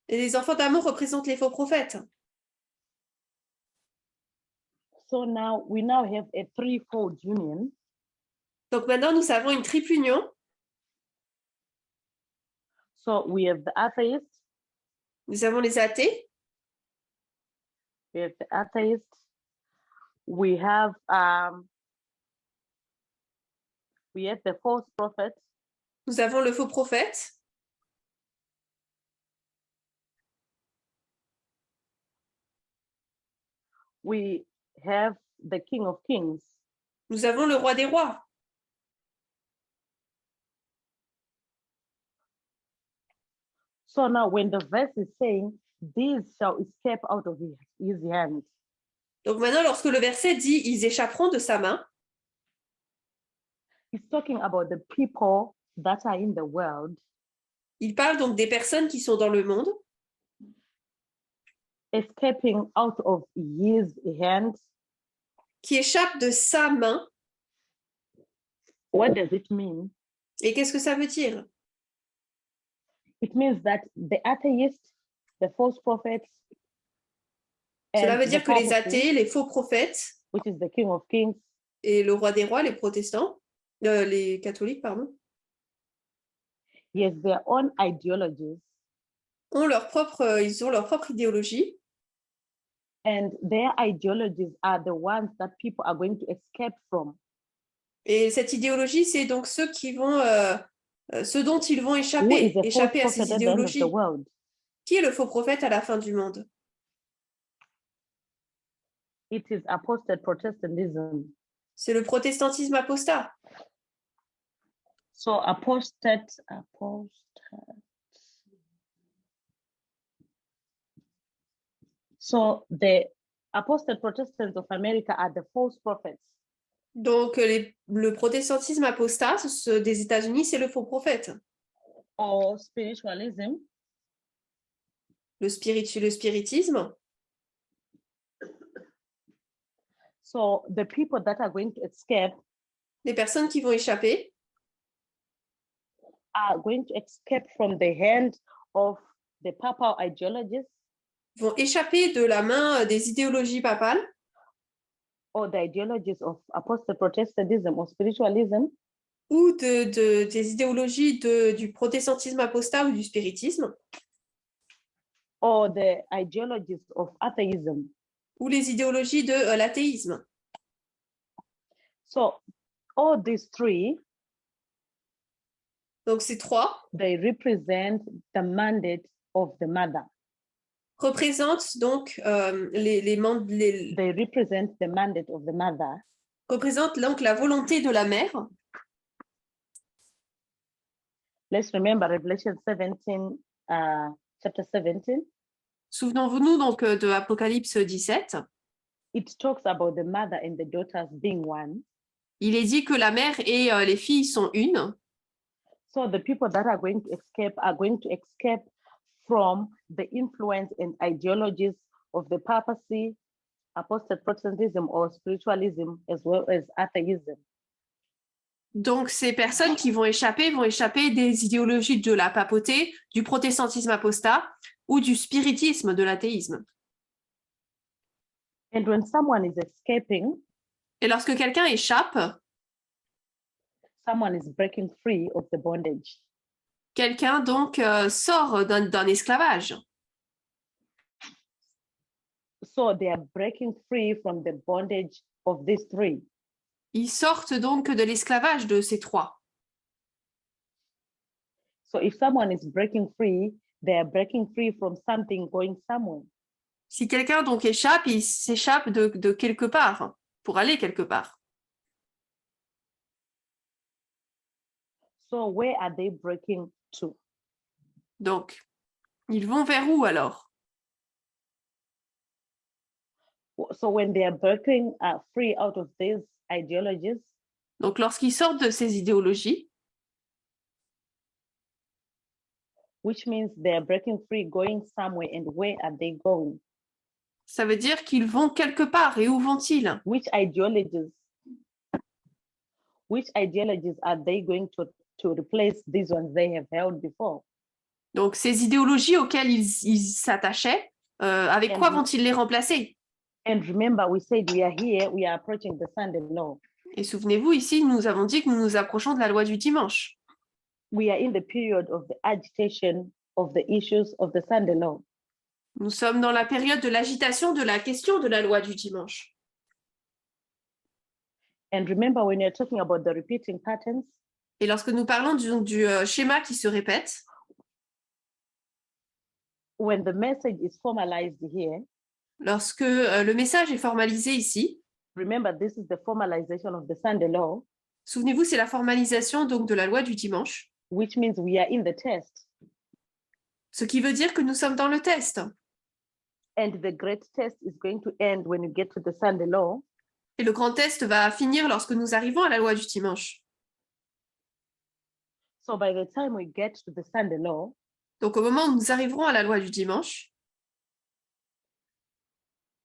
et les enfants d'Ammon représentent les faux prophètes. So now we now have a threefold union. Donc maintenant, nous avons une triple union. So we have the atheists, Nous avons les athées, we have the atheists, we have the false prophets, nous avons le faux prophète, we have the King of Kings. nous avons le roi des rois. So now when the verse is saying, these shall escape out of his hand, Donc maintenant, lorsque le verset dit « ils échapperont de sa main », he's talking about the people that are in the world, il parle donc des personnes qui sont dans le monde, escaping out of his hand. qui échappent de sa main. What does it mean? Et qu'est-ce que ça veut dire? It means that the atheists the false prophets, Cela and veut the dire que les purposes, athées, les faux prophètes which is the King of Kings, et le roi des rois, les protestants, les catholiques, pardon, yes, their own ideologies, ils ont leur propre idéologie. and their ideologies are the ones that people are going to escape from. Et cette idéologie, c'est donc ceux dont ils vont Who échapper, is a false échapper à ces prophet at the end of the idéologies. world? Qui est le faux prophète à la fin du monde? It is apostate Protestantism. C'est le protestantisme apostat. So apostate. So the apostate Protestants of America are the false prophets. Donc, le protestantisme apostat des États-Unis, c'est le faux prophète. Or spiritualism, Le spiritisme, so the people that are going to escape les personnes qui vont échapper are going to escape from the hand of the papal ideologies vont échapper de la main des idéologies papales or the ideologies of apostate Protestantism or spiritualism, ou des idéologies du protestantisme apostat ou du spiritisme or the ideologies of atheism. ou les idéologies de l'athéisme. So all these three, Donc, ces trois they represent the mandate of the mother. représentent donc They represent the mandate of the mother. représentent donc la volonté de la mère. Let's remember Revelation 17, chapter 17. Souvenons-nous donc de Apocalypse 17. It talks about the mother and the daughters being one. Il est dit que la mère et les filles sont une. So the people that are going to escape from the influence and ideologies of the papacy, apostate Protestantism or spiritualism, as well as atheism. Donc, ces personnes qui vont échapper des idéologies de la papauté, du protestantisme apostat ou du spiritisme, de l'athéisme. And when someone is escaping, Et lorsque quelqu'un échappe, someone is breaking free of the bondage. quelqu'un donc sort d'un esclavage. So they are breaking free from the bondage of these three. Ils sortent donc de l'esclavage de ces trois. So if someone is breaking free, they are breaking free from something going somewhere. Si quelqu'un donc échappe, il s'échappe de quelque part, pour aller quelque part. So where are they breaking to? Donc, ils vont vers où alors? So when they are breaking free out of these ideologies, Donc, lorsqu'ils sortent de ces idéologies, which means they are breaking free, going somewhere, and where are they going? ça veut dire qu'ils vont quelque part. Et où vont-ils? Which ideologies are they going to replace these ones they have held before? Donc, ces idéologies auxquelles ils s'attachaient, avec quoi vont-ils les remplacer? And remember, we said we are approaching the Sunday law. Et souvenez-vous, ici, nous avons dit que nous nous approchons de la loi du dimanche. We are in the period of the agitation of the issues of the Sunday law. Nous sommes dans la période de l'agitation de la question de la loi du dimanche. And remember, when you're talking about the repeating patterns, Et lorsque nous parlons du schéma qui se répète, when the message is formalized here, lorsque le message est formalisé ici, remember, this is the formalization of the Sunday law, souvenez-vous, c'est la formalisation donc de la loi du dimanche, which means we are in the test. ce qui veut dire que nous sommes dans le test. And the great test is going to end when you get to the Sunday law. Et le grand test va finir lorsque nous arrivons à la loi du dimanche. So by the time we get to the Sunday law, Donc au moment où nous arriverons à la loi du dimanche,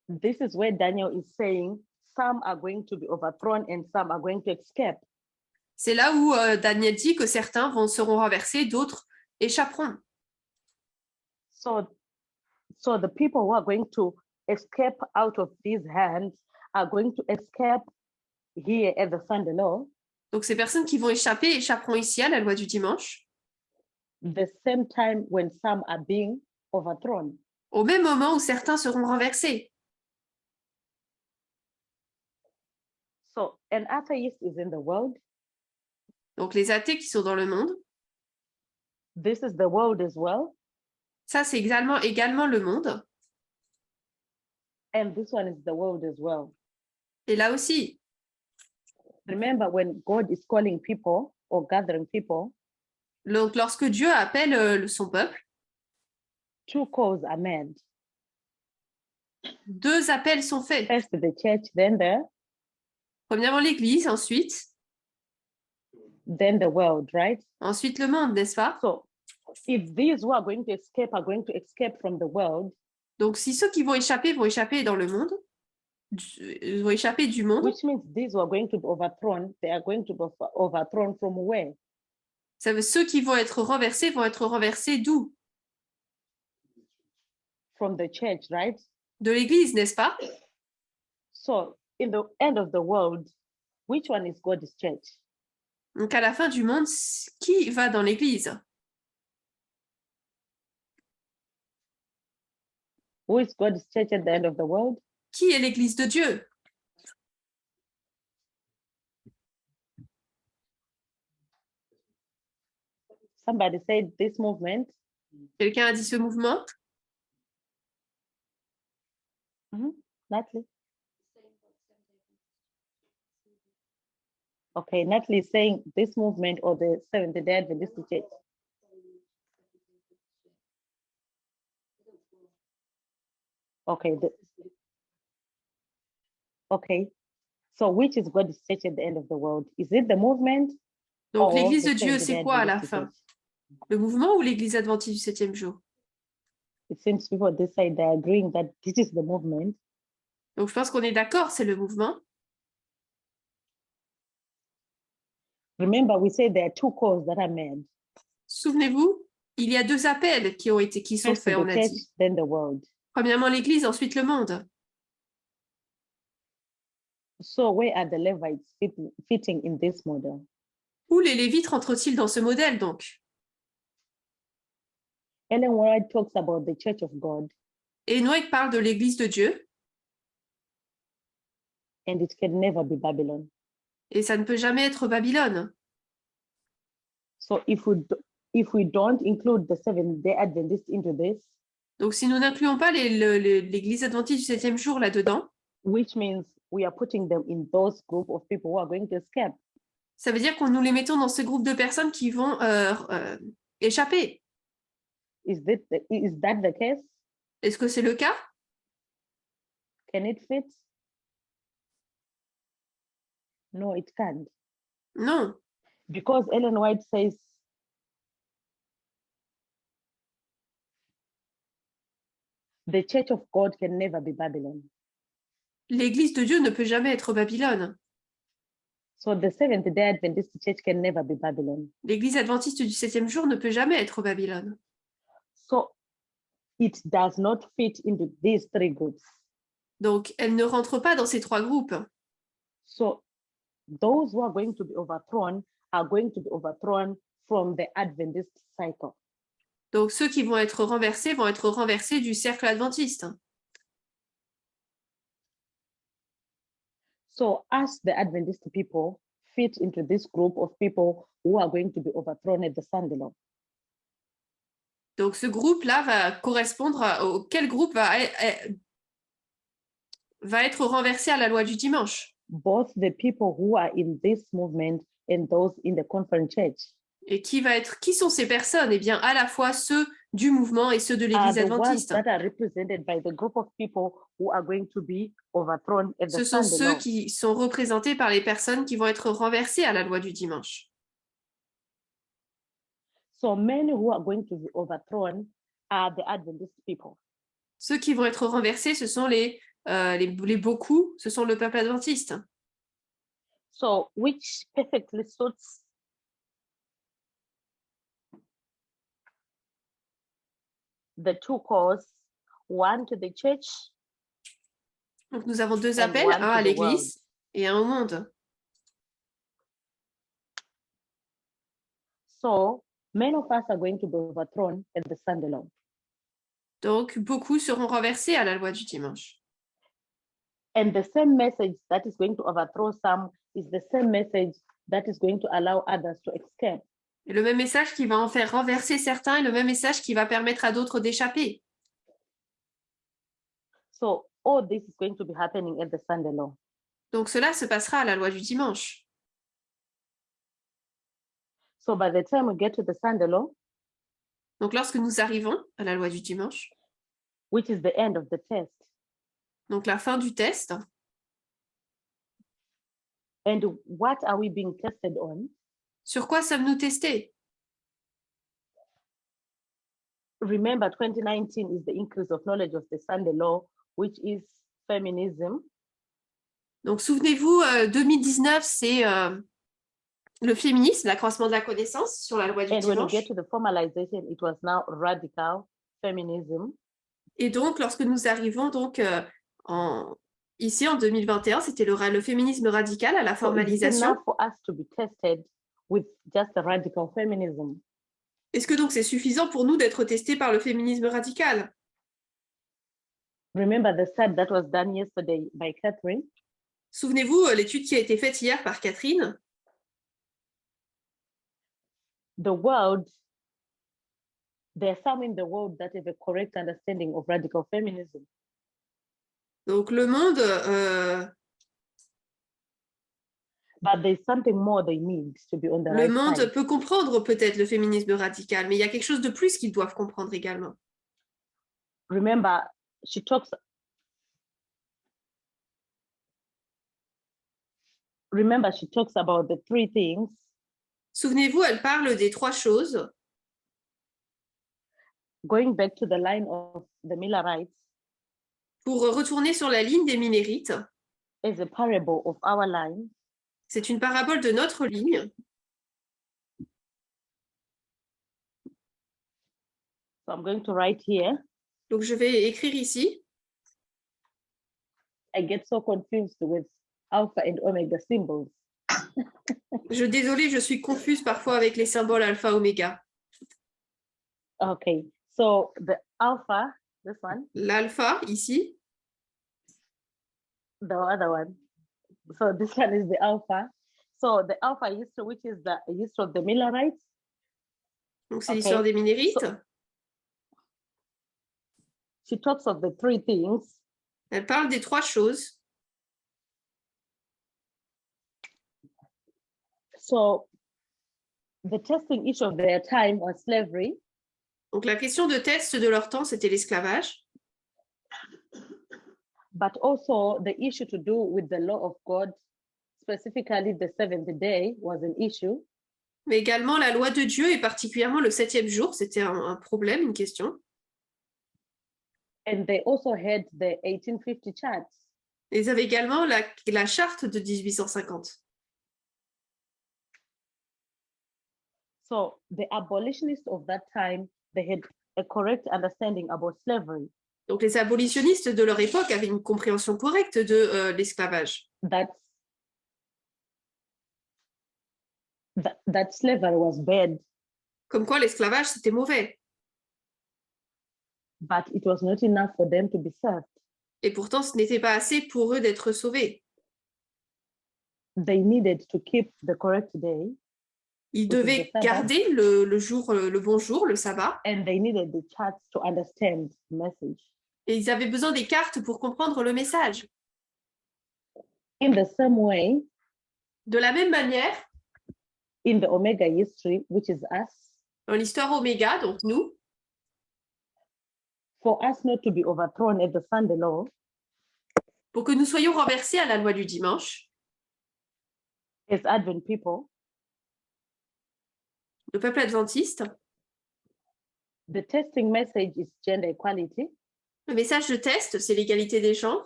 this is where Daniel is saying some are going to be overthrown and some are going to escape. c'est là où Daniel dit que certains seront renversés, d'autres échapperont. So So the people who are going to escape out of these hands are going to escape here at the Sunday law, Donc ces personnes qui vont échapper échapperont ici à la loi du dimanche, the same time when some are being overthrown. au même moment où certains seront renversés. So an atheist is in the world. Donc les athées qui sont dans le monde, This is the world as well. ça c'est également le monde. And this one is the world as well. Et là aussi, Remember, when God is calling people or gathering people, donc lorsque Dieu appelle son peuple, two calls are made. 2 appels sont faits. First the church, Premièrement l'Église, then the world, right? ensuite le monde, n'est-ce pas? So if these who are going to escape are going to escape from the world, Donc si ceux qui vont échapper dans le monde, vont échapper du monde, which means these who are going to be overthrown, they are going to be overthrown from where? ça veut ceux qui vont être renversés d'où? From the church, right? De l'Église, n'est-ce pas? So in the end of the world, which one is God's church? Donc à la fin du monde, qui va dans l'Église? Who is God's church at the end of the world? Qui est l'Église de Dieu? Somebody said this movement. Quelqu'un a dit ce mouvement? Natalie? Okay, Natalie is saying this movement or the Seventh-day Adventist Church. Okay, okay. So which is God's church at the end of the world? Is it the movement? Donc or l'Église the de Dieu, Seventh-day c'est quoi à la Adventist fin? Church? Le mouvement ou l'Église adventiste du 7e jour? It seems people this side they're agreeing that this is the movement. Donc je pense qu'on est d'accord, c'est le mouvement. Remember, we said there are two calls that are made. Souvenez-vous, il y a 2 appels qui sont First faits, the on a church, dit. then the world. Premièrement l'Église, ensuite le monde. So where are the Levites fitting in this model? Où les Lévites rentrent-ils dans ce modèle donc? Ellen White talks about the church of God, Et White parle de l'Église de Dieu, and it can never be Babylon. et ça ne peut jamais être Babylone. So if we don't include the Seventh-day Adventists into this, Donc si nous n'incluons pas l'Église adventiste du 7e jour là-dedans, which means we are putting them in those group of people who are going to escape. ça veut dire qu'on nous les mettons dans ce groupe de personnes qui vont échapper. Is that the case? Est-ce que c'est le cas? Can it fit? No, it can't. Non, Because Ellen White says the church of God can never be Babylon. l'Église de Dieu ne peut jamais être Babylone. So the Seventh-day Adventist church can never be Babylon. L'Église adventiste du 7e jour ne peut jamais être Babylone. So it does not fit into these 3 groups. Donc, elle ne rentre pas dans ces 3 groupes. So those who are going to be overthrown are going to be overthrown from the Adventist cycle. Donc, ceux qui vont être renversés du cercle adventiste. So as the Adventist people fit into this group of people who are going to be overthrown at the Sunday law. Donc, ce groupe-là va correspondre quel groupe va être renversé à la loi du dimanche. Both the people who are in this movement and those in the conference church Et qui sont ces personnes? Eh bien, à la fois ceux du mouvement et ceux de are l'Église the ones adventiste. that are represented by the group of people who are going to be overthrown at the Ce sont Sunday ceux law. qui sont représentés par les personnes qui vont être renversées à la loi du dimanche. So many who are going to be overthrown are the Adventist people. Ceux qui vont être renversés, ce sont les beaucoup, ce sont le peuple adventiste. So which perfectly suits the 2 calls one to the church Donc nous avons deux and appels, one un à to the world. l'Église et un au monde. So many of us are going to be overthrown at the Sunday law. Donc beaucoup seront renversés à la loi du dimanche. And the same message that is going to overthrow some is the same message that is going to allow others to escape. Et le même message qui va en faire renverser certains est le même message qui va permettre à d'autres d'échapper. So all this is going to be happening at the Sunday law. Donc cela se passera à la loi du dimanche. So by the time we get to the Sunday law, Donc lorsque nous arrivons à la loi du dimanche, which is the end of the test, donc la fin du test, and what are we being tested on? sur quoi sommes-nous testés? Remember, 2019 is the increase of knowledge of the Sunday law, which is feminism. Donc souvenez-vous, 2019, c'est le féminisme, l'accroissement de la connaissance sur la loi du And when we dimanche. get to the formalization, it was now radical feminism. Et donc, lorsque nous arrivons donc ici en 2021, c'était le féminisme radical à la So is it formalisation. enough for us to be tested with just a radical feminism? Est-ce que donc c'est suffisant pour nous d'être testés par le féminisme radical? Remember the study that was done yesterday by Catherine? Souvenez-vous, l'étude qui a été faite hier par Catherine. The world, there are some in the world that have a correct understanding of radical feminism. Donc le monde, But there's something more they need to be on the le right monde side. peut comprendre peut-être le féminisme radical, mais il y a quelque chose de plus qu'ils doivent comprendre également. Remember, she talks about the three things. Souvenez-vous, elle parle des trois choses. Going back to the line of the Millerites Pour retourner sur la ligne des Minérites, as a parable of our line. c'est une parabole de notre ligne. So I'm going to write here. Donc je vais écrire ici. I get so confused with alpha and omega symbols. Désolée, je suis confuse parfois avec les symboles alpha, oméga. Okay, so the alpha, this one, L'alpha, ici, the other one. So this one is the alpha. So the alpha history, which is the history of the Millerites. donc c'est Okay. l'histoire des Minérites. She talks of the three things. Elle parle des trois choses. So the testing issue of their time was slavery. Donc la question de test de leur temps, c'était l'esclavage. But also the issue to do with the law of God, specifically the seventh day, was an issue. Mais également la loi de Dieu, et particulièrement le 7e jour, c'était un problème, une question. And they also had the 1850 charts. Et ils avaient également la charte de 1850. So the abolitionists of that time, they had a correct understanding about slavery. Donc les abolitionnistes de leur époque avaient une compréhension correcte de l'esclavage. That slavery was bad, Comme quoi l'esclavage, c'était mauvais. but it was not enough for them to be served. Et pourtant, ce n'était pas assez pour eux d'être sauvés. They needed to keep the correct day. Ils Which is devaient the Sabbath. garder le bon jour, le sabbat, And they needed the charts to understand the message. et ils avaient besoin des cartes pour comprendre le message. In the same way, De la même manière, in the Omega history, which is us, dans l'histoire Oméga, donc nous, for us not to be overthrown at the Sunday law, pour que nous soyons renversés à la loi du dimanche, as Advent people, le peuple adventiste, the testing message is gender equality. le message de test, c'est l'égalité des genres.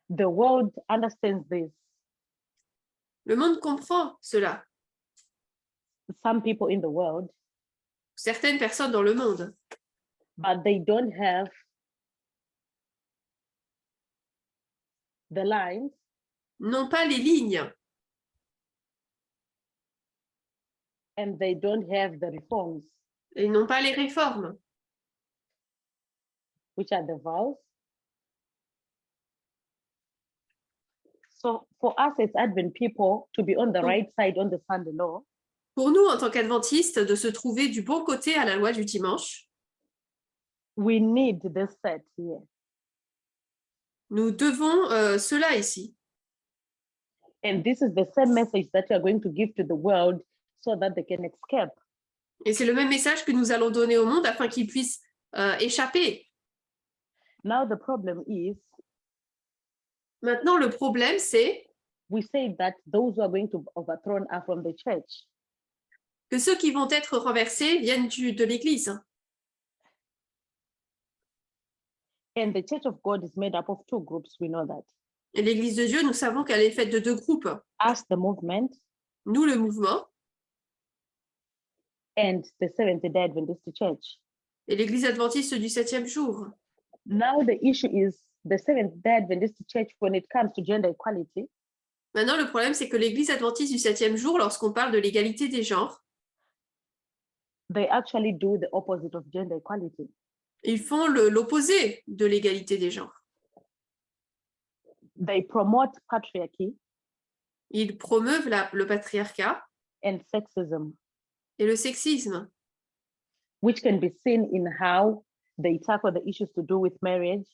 The world understands this. Le monde comprend cela. Some people in the world, certaines personnes dans le monde, but they don't have the lines n'ont pas les lignes and they don't have the reforms, et n'ont pas les réformes, which are the vows. So for us as Advent people to be on the Mm. right side on the Sunday law, Pour nous, en tant qu'adventistes, de se trouver du bon côté à la loi du dimanche, we need this set here. nous devons cela ici. And this is the same message that we are going to give to the world so that they can escape. Et c'est le même message que nous allons donner au monde afin qu'ils puissent échapper. Now the problem is Maintenant, le problème, c'est we say that those who are going to be overthrown are from the church. que ceux qui vont être renversés viennent de l'Église. And the church of God is made up of two groups, we know that. Et l'Église de Dieu, nous savons qu'elle est faite de deux groupes. Us, the movement, Nous, le mouvement, and the Seventh-day Adventist Church. et l'Église adventiste du 7e jour. Now the issue is the Seventh-day Adventist Church when it comes to gender equality. Maintenant, le problème, c'est que l'Église adventiste du 7e jour, lorsqu'on parle de l'égalité des genres, They actually do the opposite of gender equality. ils font l'opposé de l'égalité des genres. They promote patriarchy Ils promeuvent le patriarcat and sexism, et le sexisme, which can be seen in how they tackle the issues to do with marriage,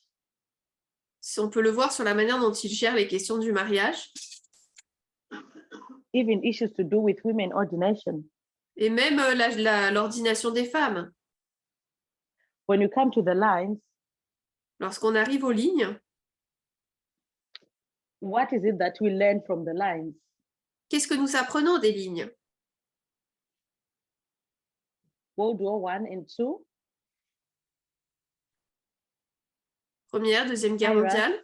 on peut le voir sur la manière dont ils gèrent les questions du mariage, even issues to do with women ordination. et même l'ordination des femmes. When you come to the lines, Lorsqu'on arrive aux lignes, what is it that we learn from the lines? qu'est-ce que nous apprenons des lignes? World War I and II, Première, Deuxième Guerre Alright. mondiale,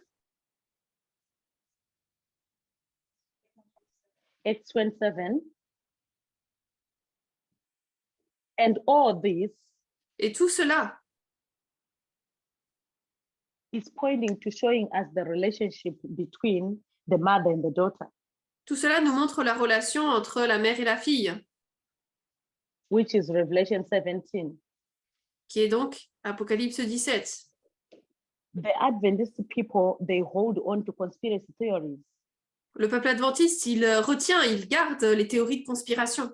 Acts 27, and all this et tout cela is pointing to showing us the relationship between the mother and the daughter, Tout cela nous montre la relation entre la mère et la fille, which is Revelation 17. qui est donc Apocalypse 17. The Adventist people, they hold on to conspiracy theories. Le peuple adventiste, il retient, il garde les théories de conspiration.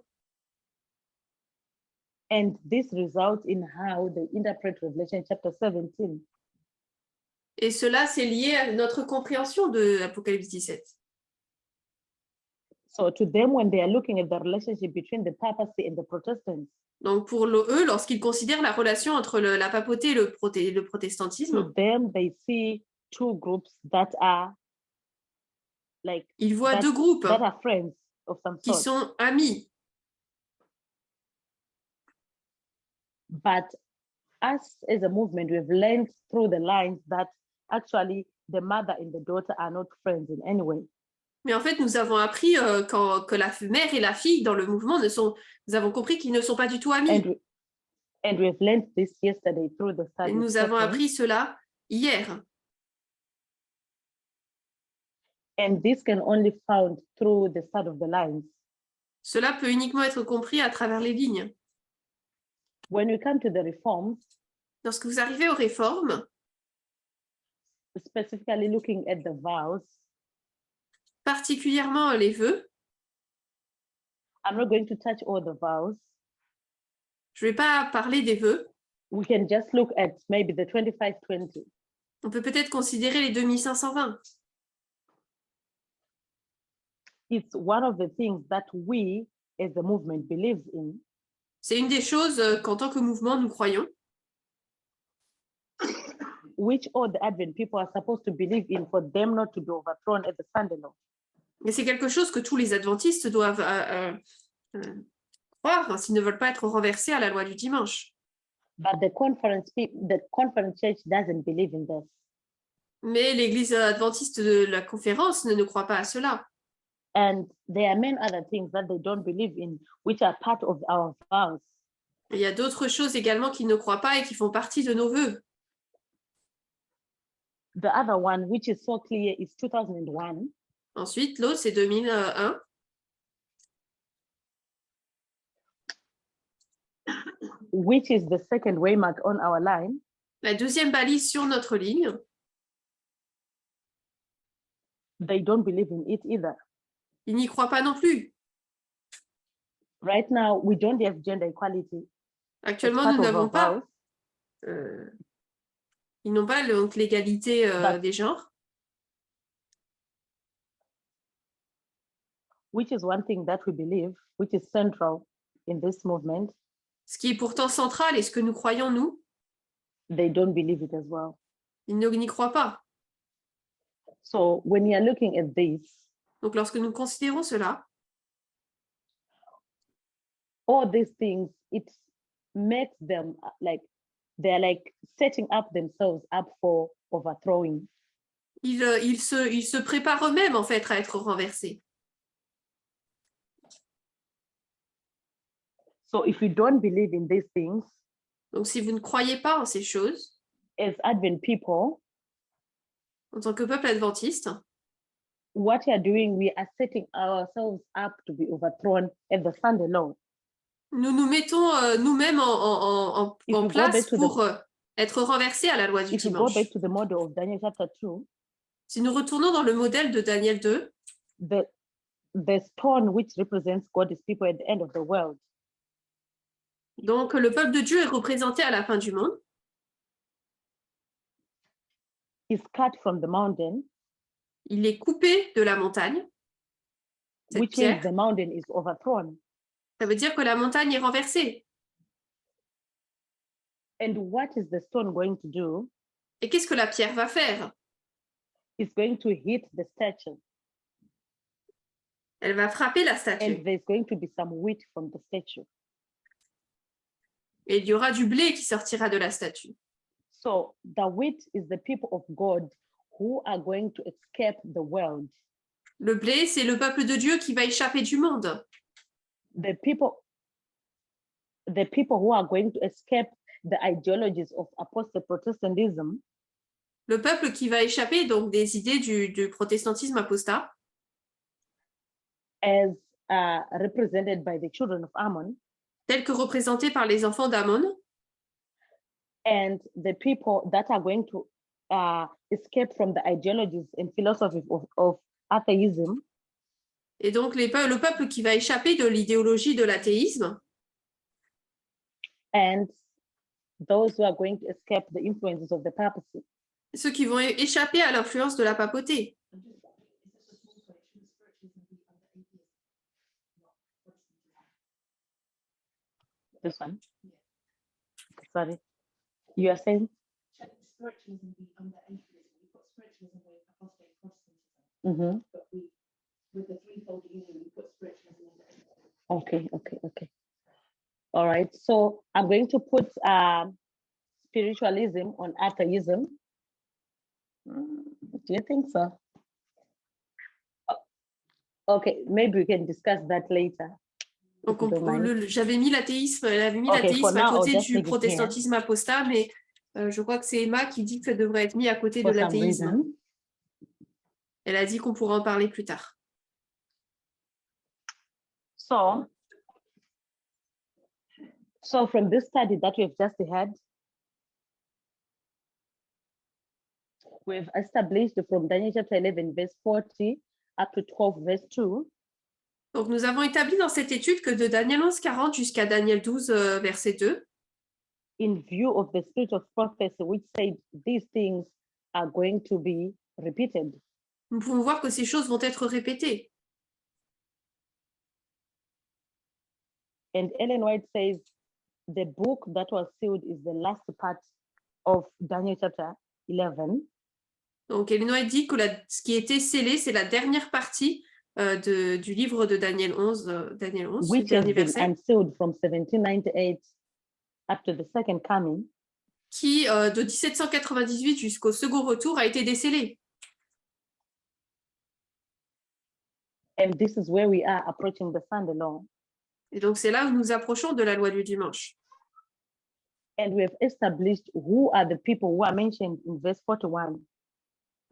And this results in how they interpret Revelation chapter 17. Et cela, c'est lié à notre compréhension de Apocalypse 17. So to them, when they are looking at the relationship between the papacy and the Protestants, Donc pour eux, lorsqu'ils considèrent la relation entre la papauté et le protestantisme, to them, they see two groups that are like ils voient that, deux groupes that are friends of some qui sort. sont amis. But us as a movement, we've learned through the lines that actually the mother and the daughter are not friends in any way. Mais en fait, nous avons appris que la mère et la fille dans le mouvement nous avons compris qu'ils ne sont pas du tout amis. And we've learned this yesterday through the study. Et nous avons appris cela hier. And this can only found through the start of the lines. Cela peut uniquement être compris à travers les lignes. When we come to the reforms, Lorsque vous arrivez aux réformes, specifically looking at the vows, particulièrement les vœux, I'm not going to touch all the vows. je ne vais pas parler des vœux. We can just look at maybe the 2520. On peut peut-être considérer les 2520. It's one of the things that we as a movement believes in. C'est une des choses qu'en tant que mouvement, nous croyons, Which all the Advent people are supposed to believe in for them not to be overthrown at the Sunday law. et c'est quelque chose que tous les adventistes doivent croire s'ils ne veulent pas être renversés à la loi du dimanche. But the conference church doesn't believe in this. Mais l'Église adventiste de la conférence ne croit pas à cela. And there are many other things that they don't believe in, which are part of our vows. Il y a d'autres choses également qu'ils ne croient pas et qui font partie de nos vœux. The other one, which is so clear, is 2001. Ensuite, l'autre, c'est 2001. Which is the second waymark on our line. La deuxième balise sur notre ligne. They don't believe in it either. Ils n'y croient pas non plus. Right now, we don't have gender equality. It's Actuellement, part nous of our n'avons pas. vows. Ils n'ont pas donc l'égalité But- des genres. Which is one thing that we believe, which is central in this movement. Ce qui est pourtant central et ce que nous croyons, nous, They don't believe it as well. ils n'y croient pas. So when you're looking at this, Donc, lorsque nous considérons cela, all these things, it makes them like they're like setting up themselves up for overthrowing. ils se préparent eux-mêmes, en fait, à être renversés. So if you don't believe in these things, Donc, si vous ne croyez pas en ces choses, as Advent people, en tant que peuple adventiste, what we are doing, we are setting ourselves up to be overthrown at the Sunday law. nous nous mettons nous-mêmes en If you go place back to the- pour être renversés à la loi du If you go dimanche. back to the model of Daniel chapter 2, Si nous retournons dans le modèle de Daniel 2, the stone which represents God's people at the end of the world donc le peuple de Dieu est représenté à la fin du monde, is cut from the mountain, il est coupé de la montagne, cette which means pierre. the mountain is overthrown. Ça veut dire que la montagne est renversée. And what is the stone going to do? Et qu'est-ce que la pierre va faire? It's going to hit the statue, Elle va frapper la and statue. there's going to be some wheat from the statue. Et il y aura du blé qui sortira de la statue. So the wheat is the people of God who are going to escape the world. Le blé, c'est le peuple de Dieu qui va échapper du monde. The people who are going to escape the ideologies of apostate Protestantism Le peuple qui va échapper donc des idées du protestantisme apostat, as represented by the children of Ammon, tel que représenté par les enfants d'Amon, and the people that are going to escape from the ideologies and philosophy of atheism, et donc le peuple qui va échapper de l'idéologie de l'athéisme, and those who are going to escape the influences of the papacy. ceux qui vont échapper à l'influence de la papauté. This one. Sorry. You are saying? Spiritualism be under atheism. We've got spiritualism with apostate Protestantism, Mm-hmm. but with the threefold union, we put spiritualism under atheism. Okay. All right. So I'm going to put spiritualism on atheism. Do you think so? Okay, maybe we can discuss that later. Donc, If you don't mind. j'avais mis l'athéisme, elle avait mis Okay, for l'athéisme à now, I'll côté just du leave it here. protestantisme apostat, mais je crois que c'est Emma qui dit que ça devrait être mis à côté de For some l'athéisme. reason. Elle a dit qu'on pourra en parler plus tard. So from this study that we've just had, we've established from Daniel chapter 11, verse 40 up to 12, verse 2, Donc, nous avons établi dans cette étude que de Daniel 11, 40 jusqu'à Daniel 12, verset 2, in view of the spirit of prophecy, which said these things are going to be repeated. nous pouvons voir que ces choses vont être répétées. And Ellen White says the book that was sealed is the last part of Daniel chapter 11. Donc, Ellen White dit que ce qui était scellé, c'est la dernière partie du livre de Daniel 11, le Which has dernier been verset, unsealed from 1798 up to the second coming. qui, de 1798 jusqu'au second retour, a été décellé. And this is where we are approaching the Sunday law. Et donc, c'est là où nous approchons de la loi du dimanche. And we have established who are the people who are mentioned in verse 41.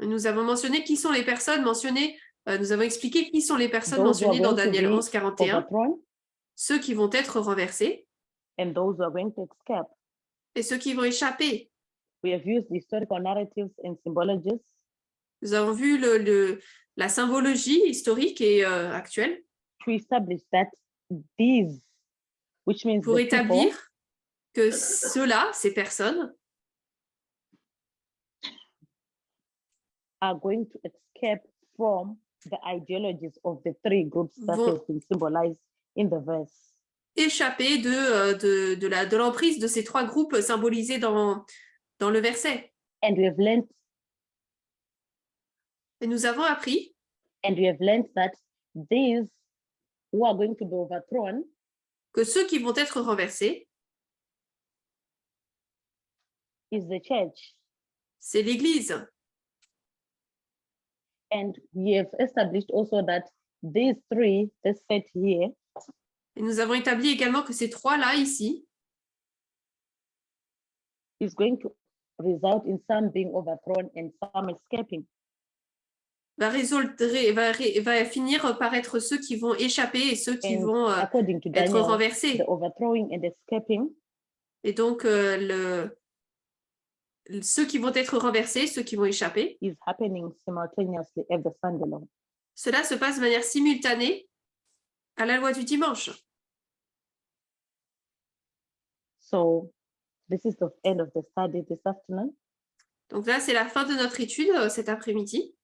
Nous avons mentionné qui sont les personnes mentionnées, nous avons expliqué qui sont les personnes Those who are mentionnées dans going to Daniel be 11, 41, overthrown ceux qui vont être renversés and those who are going to escape. et ceux qui vont échapper. We have used historical narratives and symbologies Nous avons vu la symbologie historique et actuelle to establish that these, which means pour the people, établir que ceux-là, ces personnes, are going to escape from the ideologies of the three groups that Vont- has been symbolized in the verse. échapper de l'emprise de ces trois groupes symbolisés dans le verset. And we have learned Et nous avons appris that these who are going to be overthrown que ceux qui vont être renversés, is the church. c'est l'Église. And we have established also that these three, that's set here, Et nous avons établi également que ces trois-là, ici, is going to result in some being overthrown and some escaping. va finir par être ceux qui vont échapper et ceux qui And vont according to être Daniel, renversés. the overthrowing and escaping Et donc, ceux qui vont être renversés, ceux qui vont échapper, is happening simultaneously at the Sunday law. cela se passe de manière simultanée à la loi du dimanche. So this is the end of the study this afternoon. Donc là, c'est la fin de notre étude cet après-midi.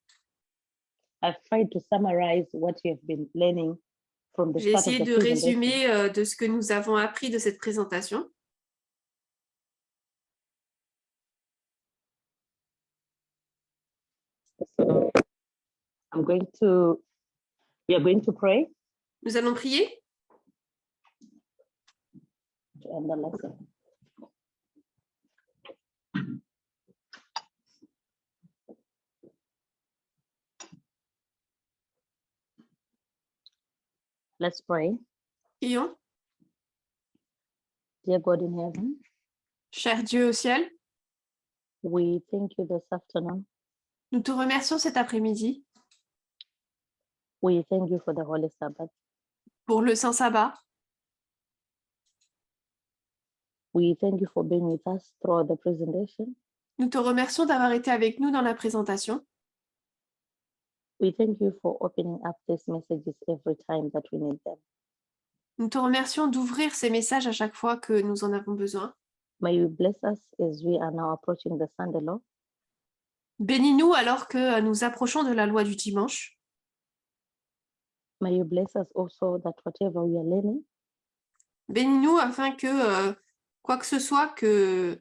I've tried to summarize what you have been learning from the J'ai start of essayé the de presentation. résumer de ce que nous avons appris de cette présentation. So we are going to pray Nous allons prier. to end the lesson. Let's pray. Prions. Dear God in heaven, Cher Dieu au ciel, we thank you this afternoon. nous te remercions cet après-midi We thank you for the Holy Sabbath. pour le Saint Sabbat. We thank you for being with us throughout the presentation. Nous te remercions d'avoir été avec nous dans la présentation. We thank you for opening up these messages every time that we need them. Nous te remercions d'ouvrir ces messages à chaque fois que nous en avons besoin. May you bless us as we are now approaching the Sunday law. Bénis-nous alors que nous approchons de la loi du dimanche. May you bless us also that whatever we are learning, Bénis-nous afin que quoi que ce soit que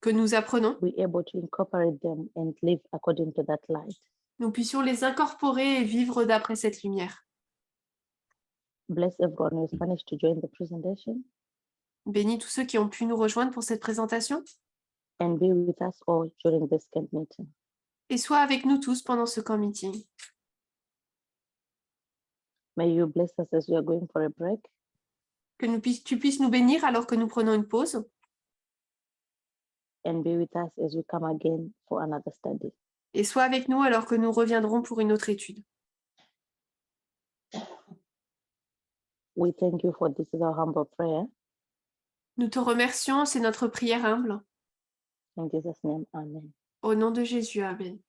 nous apprenons, we're able to incorporate them and live according to that light. nous puissions les incorporer et vivre d'après cette lumière. Bless everyone who has managed to join the presentation Bénis tous ceux qui ont pu nous rejoindre pour cette présentation and be with us all during this camp meeting. et sois avec nous tous pendant ce camp meeting. May you bless us as we are going for a break Que tu puisses nous bénir alors que nous prenons une pause and be with us as we come again for another study. et sois avec nous alors que nous reviendrons pour une autre étude. We thank you for this is our humble prayer. Nous te remercions, c'est notre prière humble. In Jesus' name, amen. Au nom de Jésus, Amen.